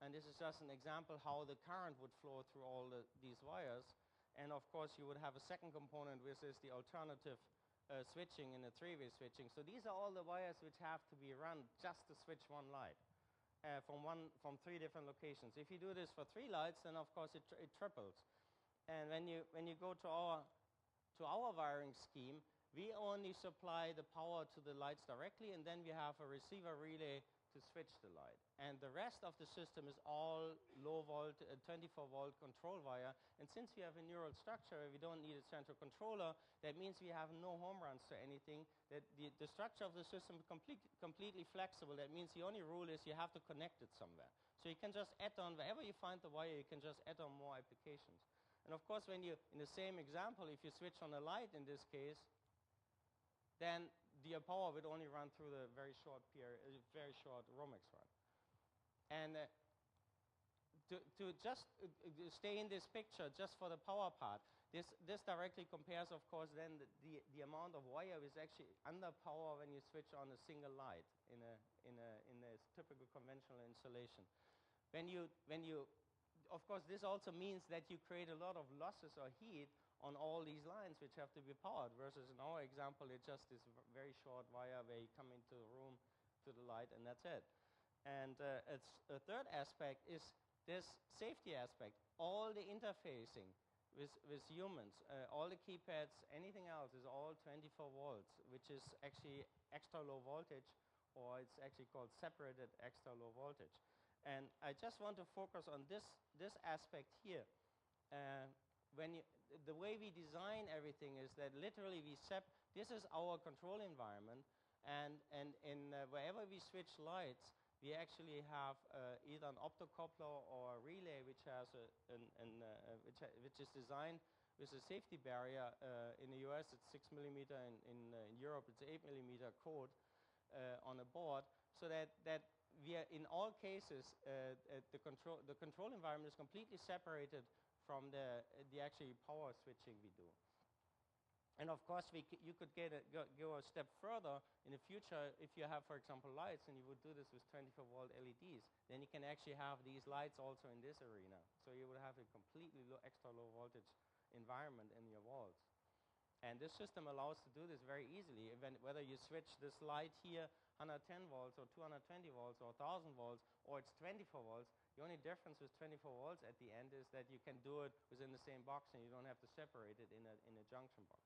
and this is just an example how the current would flow through all these wires. And of course you would have a second component, which is the alternative switching in a 3-way switching. So these are all the wires which have to be run just to switch one light from 3 different locations. If you do this for 3 lights, then of course it triples. And when you go to our wiring scheme, we only supply the power to the lights directly, and then we have a receiver relay to switch the light. And the rest of the system is all low volt, 24 volt control wire. And since we have a neural structure, we don't need a central controller. That means we have no home runs to anything. That the structure of the system is completely flexible. That means the only rule is you have to connect it somewhere. So you can just add on, wherever you find the wire, you can just add on more applications. And of course, when you, in the same example, if you switch on a light in this case, then the power would only run through the very short Romex run. And to just stay in this picture, just for the power part, this directly compares, of course, then the amount of wire is actually under power when you switch on a single light in a typical conventional installation. When you, of course, this also means that you create a lot of losses or heat on all these lines which have to be powered, versus in our example, it's just this very short wire where you come into the room to the light, and that's it. And a third aspect is this safety aspect. All the interfacing with humans, all the keypads, anything else is all 24 volts, which is actually extra low voltage, or it's actually called separated extra low voltage. And I just want to focus on this aspect here. The way we design everything is that literally this is our control environment, and wherever we switch lights, we actually have either an optocoupler or a relay which has which is designed with a safety barrier. In the US it's 6 millimeter, in Europe it's 8 millimeter code on a board, so that we are, in all cases, the control environment is completely separated from the actually power switching we do. And of course, you could go a step further in the future. If you have, for example, lights, and you would do this with 24-volt LEDs, then you can actually have these lights also in this arena. So you would have a completely extra low voltage environment in your walls. And this system allows to do this very easily. Whether you switch this light here 110 volts or 220 volts or 1,000 volts, or it's 24 volts, the only difference with 24 volts at the end is that you can do it within the same box and you don't have to separate it in a junction box.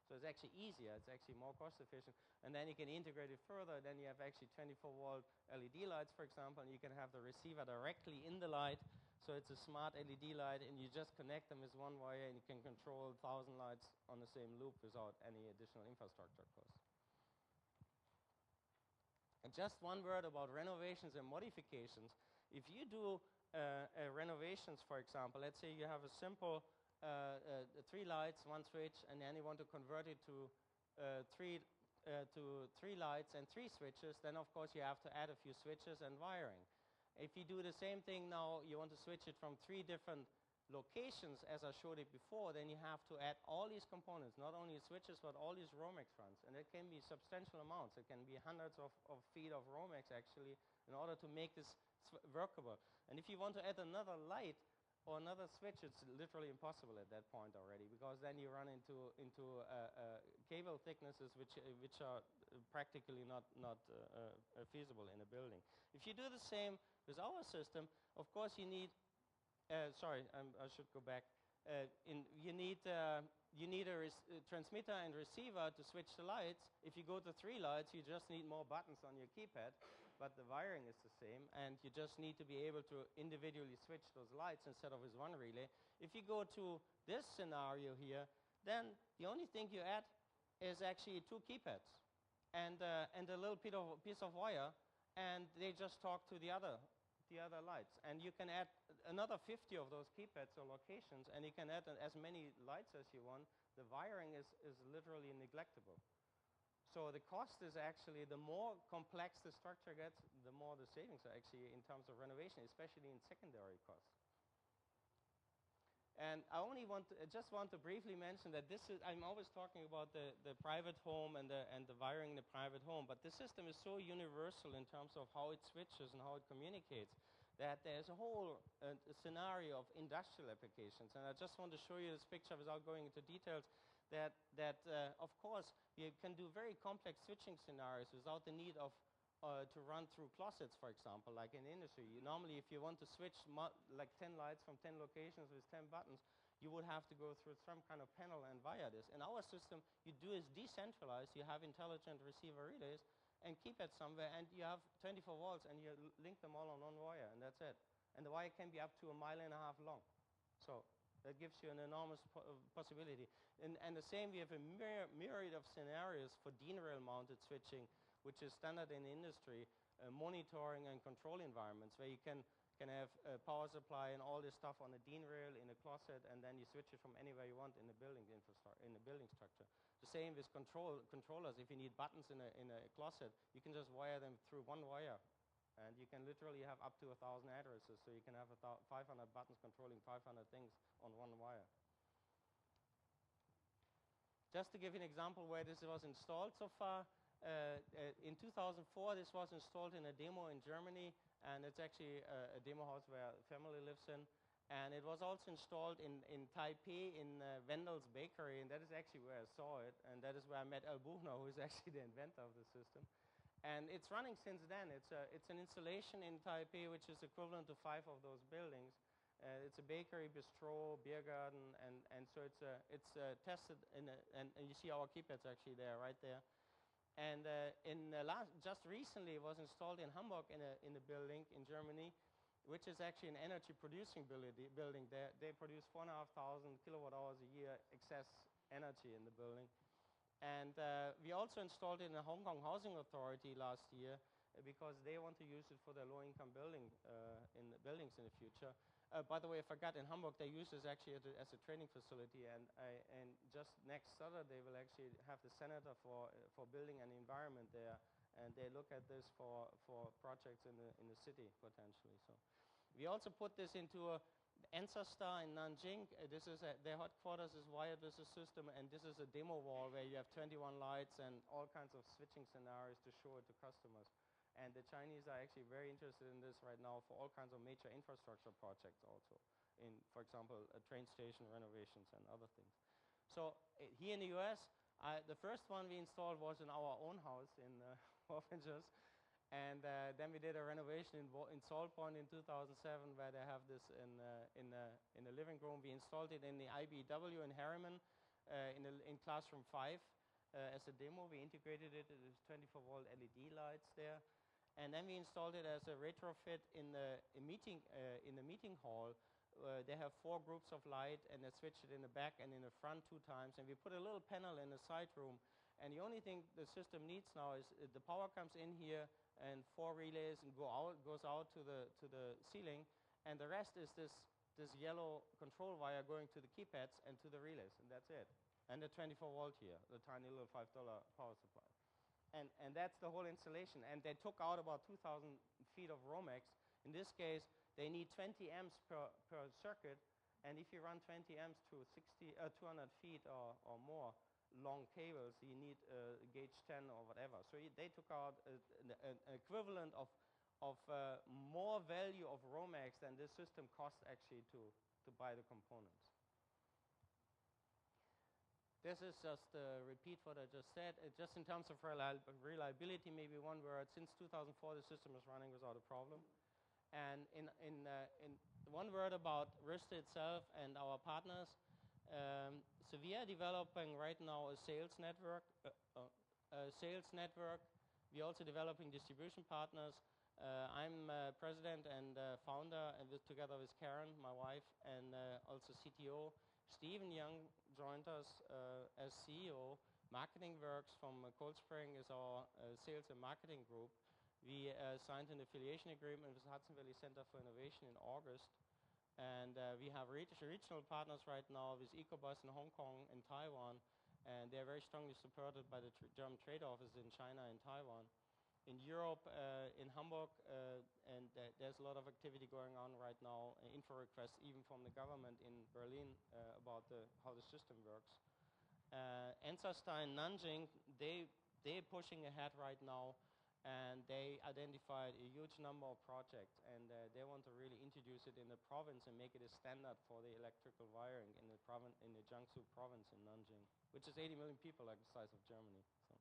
So it's actually easier, it's actually more cost efficient, and then you can integrate it further. Then you have actually 24-volt LED lights, for example, and you can have the receiver directly in the light. So it's a smart LED light, and you just connect them with one wire, and you can control 1,000 lights on the same loop without any additional infrastructure costs. And just one word about renovations and modifications. If you do renovations, for example, let's say you have a simple 3 lights, 1 switch, and then you want to convert it to 3 lights and 3 switches, then of course you have to add a few switches and wiring. If you do the same thing now, you want to switch it from 3 different locations as I showed it before, then you have to add all these components, not only switches but all these Romex runs, and it can be substantial amounts. It can be hundreds of feet of Romex actually in order to make this workable. And if you want to add another light or another switch, it's literally impossible at that point already, because then you run into cable thicknesses which are practically not feasible in a building. If you do the same with our system, of course you need sorry, I should go back. You need a transmitter and receiver to switch the lights. If you go to 3 lights, you just need more buttons on your keypad, but the wiring is the same, and you just need to be able to individually switch those lights instead of with one relay. If you go to this scenario here, then the only thing you add is actually 2 keypads and a little piece of wire, and they just talk to the other lights. And you can add another 50 of those keypads or locations, and you can add as many lights as you want. The wiring is literally neglectable. So the cost is actually, the more complex the structure gets, the more the savings are actually in terms of renovation, especially in secondary costs. And I only just want to briefly mention that this is, I'm always talking about the private home and the wiring in the private home, but the system is so universal in terms of how it switches and how it communicates that there's a whole scenario of industrial applications. And I just want to show you this picture without going into details, that of course you can do very complex switching scenarios without the need of to run through closets, for example, like in industry. Normally, if you want to switch like 10 lights from 10 locations with 10 buttons, you would have to go through some kind of panel and wire this. In our system, you do is decentralized. You have intelligent receiver relays and keep it somewhere, and you have 24 volts, and you link them all on one wire, and that's it. And the wire can be up to 1.5 miles long. So that gives you an enormous possibility. And the same, we have a myriad of scenaриos for DIN rail mounted switching, which is standard in the industry, monitoring and control environments where you can have a power supply and all this stuff on a DIN rail in a closet, and then you switch it from anywhere you want in the building structure. The same with controllers. If you need buttons in a closet, you can just wire them through one wire, and you can literally have up to 1,000 addresses, so you can have 500 buttons controlling 500 things on one wire. Just to give you an example where this was installed so far, in 2004 this was installed in a demo in Germany, and it's actually a demo house where a family lives in. And it was also installed in Taipei in Wendel's Bakery, and that is actually where I saw it, and that is where I met Al Buchner, who is actually the inventor of the system. And it's running since then. It's an installation in Taipei which is equivalent to 5 of those buildings. It's a bakery, bistro, beer garden, and so it's tested and you see our keypads actually there, right there. And just recently it was installed in Hamburg in a building in Germany, which is actually an energy producing building. They produce 4,500 kilowatt hours a year excess energy in the building. And we also installed it in the Hong Kong Housing Authority last year. because they want to use it for their low-income buildings in the future. By the way, I forgot, in Hamburg they use this actually as a training facility, and just next Saturday we'll actually have the senator for building and environment there, and they look at this for projects in the city potentially. So we also put this into a Ensastar in Nanjing. This is their headquarters is wired with a system, and this is a demo wall where you have 21 lights and all kinds of switching scenarios to show it to customers. And the Chinese are actually very interested in this right now for all kinds of major infrastructure projects also, in, for example, train station renovations and other things. So here in the US, the first one we installed was in our own house in Orphangers. And then we did a renovation in Salt Point in 2007 where they have this in the living room. We installed it in the IBW in Harriman in classroom 5 as a demo. We integrated it with 24-volt LED lights there. And then we installed it as a retrofit in the meeting hall. They have 4 groups of light, and they switch it in the back and in the front 2 times. And we put a little panel in the side room. And the only thing the system needs now is the power comes in here and 4 relays and goes out to the ceiling. And the rest is this yellow control wire going to the keypads and to the relays, and that's it. And the 24-volt here, the tiny little $5 power supply. And that's the whole installation. And they took out about 2,000 feet of Romex. In this case, they need 20 amps per circuit. And if you run 20 amps to 200 feet or more long cables, you need gauge 10 or whatever. So they took out an equivalent of more value of Romex than this system costs actually to buy the components. This is just a repeat what I just said. Just in terms of reliability, maybe one word. Since 2004, the system is running without a problem. And in one word about Rista itself and our partners. So we are developing right now a sales network. We're also developing distribution partners. I'm president and founder, and together with Karen, my wife, and also CTO. Stephen Young joined us as CEO. Marketing Works from Cold Spring is our sales and marketing group. We signed an affiliation agreement with Hudson Valley Center for Innovation in August. And we have regional partners right now with EcoBus in Hong Kong and Taiwan. And they're very strongly supported by the German trade office in China and Taiwan. In Europe, in Hamburg, and there's a lot of activity going on right now, info requests even from the government in Berlin about how the system works. Ensastar in Nanjing, they're pushing ahead right now, and they identified a huge number of projects, and they want to really introduce it in the province and make it a standard for the electrical wiring in the Jiangsu province in Nanjing, which is 80 million people, like the size of Germany. So.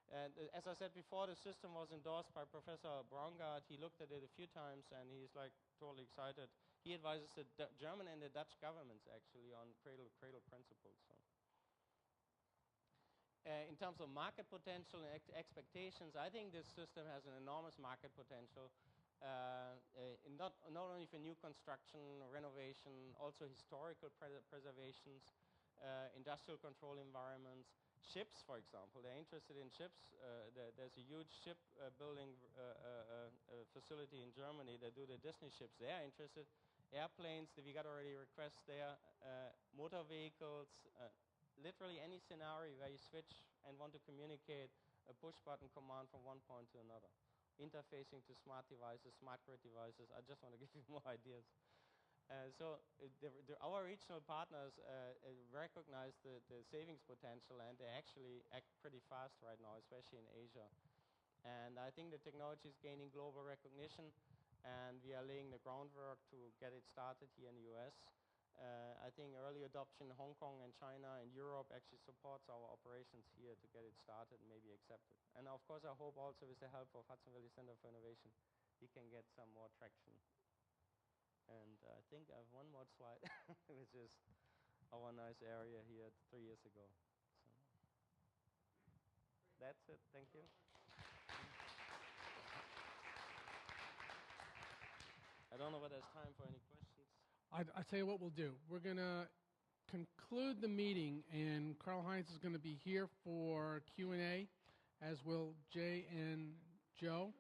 And as I said before, the system was endorsed by Professor Braungart. He looked at it a few times, and he's like totally excited. He advises the German and the Dutch governments actually on cradle-to-cradle principles. So. In terms of market potential and expectations, I think this system has an enormous market potential. Not only for new construction, renovation, also historical preservations, industrial control environments. Ships, for example, they're interested in ships. There's a huge ship building facility in Germany that do the Disney ships. They're interested. Airplanes, we got already requests there. Motor vehicles, literally any scenario where you switch and want to communicate a push-button command from one point to another. Interfacing to smart devices, smart grid devices. I just want to give you more ideas. So our regional partners recognize the savings potential, and they actually act pretty fast right now, especially in Asia. And I think the technology is gaining global recognition, and we are laying the groundwork to get it started here in the US. I think early adoption in Hong Kong and China and Europe actually supports our operations here to get it started and maybe accepted. And of course, I hope also with the help of Hudson Valley Center for Innovation, we can get some more traction. And I think I have one more slide, which is our nice area here 3 years ago. So that's it. Thank you. I don't know whether there's time for any questions. I tell you what we'll do. We're going to conclude the meeting, and Karl-Heinz is going to be here for Q&A, as will Jay and Joe.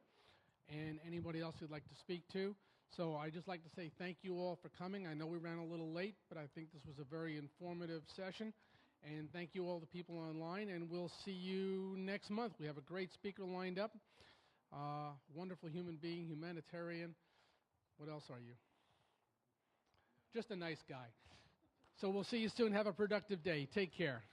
and anybody else you'd like to speak to. So I'd just like to say thank you all for coming. I know we ran a little late, but I think this was a very informative session. And thank you all the people online, and we'll see you next month. We have a great speaker lined up. Wonderful human being, humanitarian. What else are you? Just a nice guy. So we'll see you soon. Have a productive day. Take care.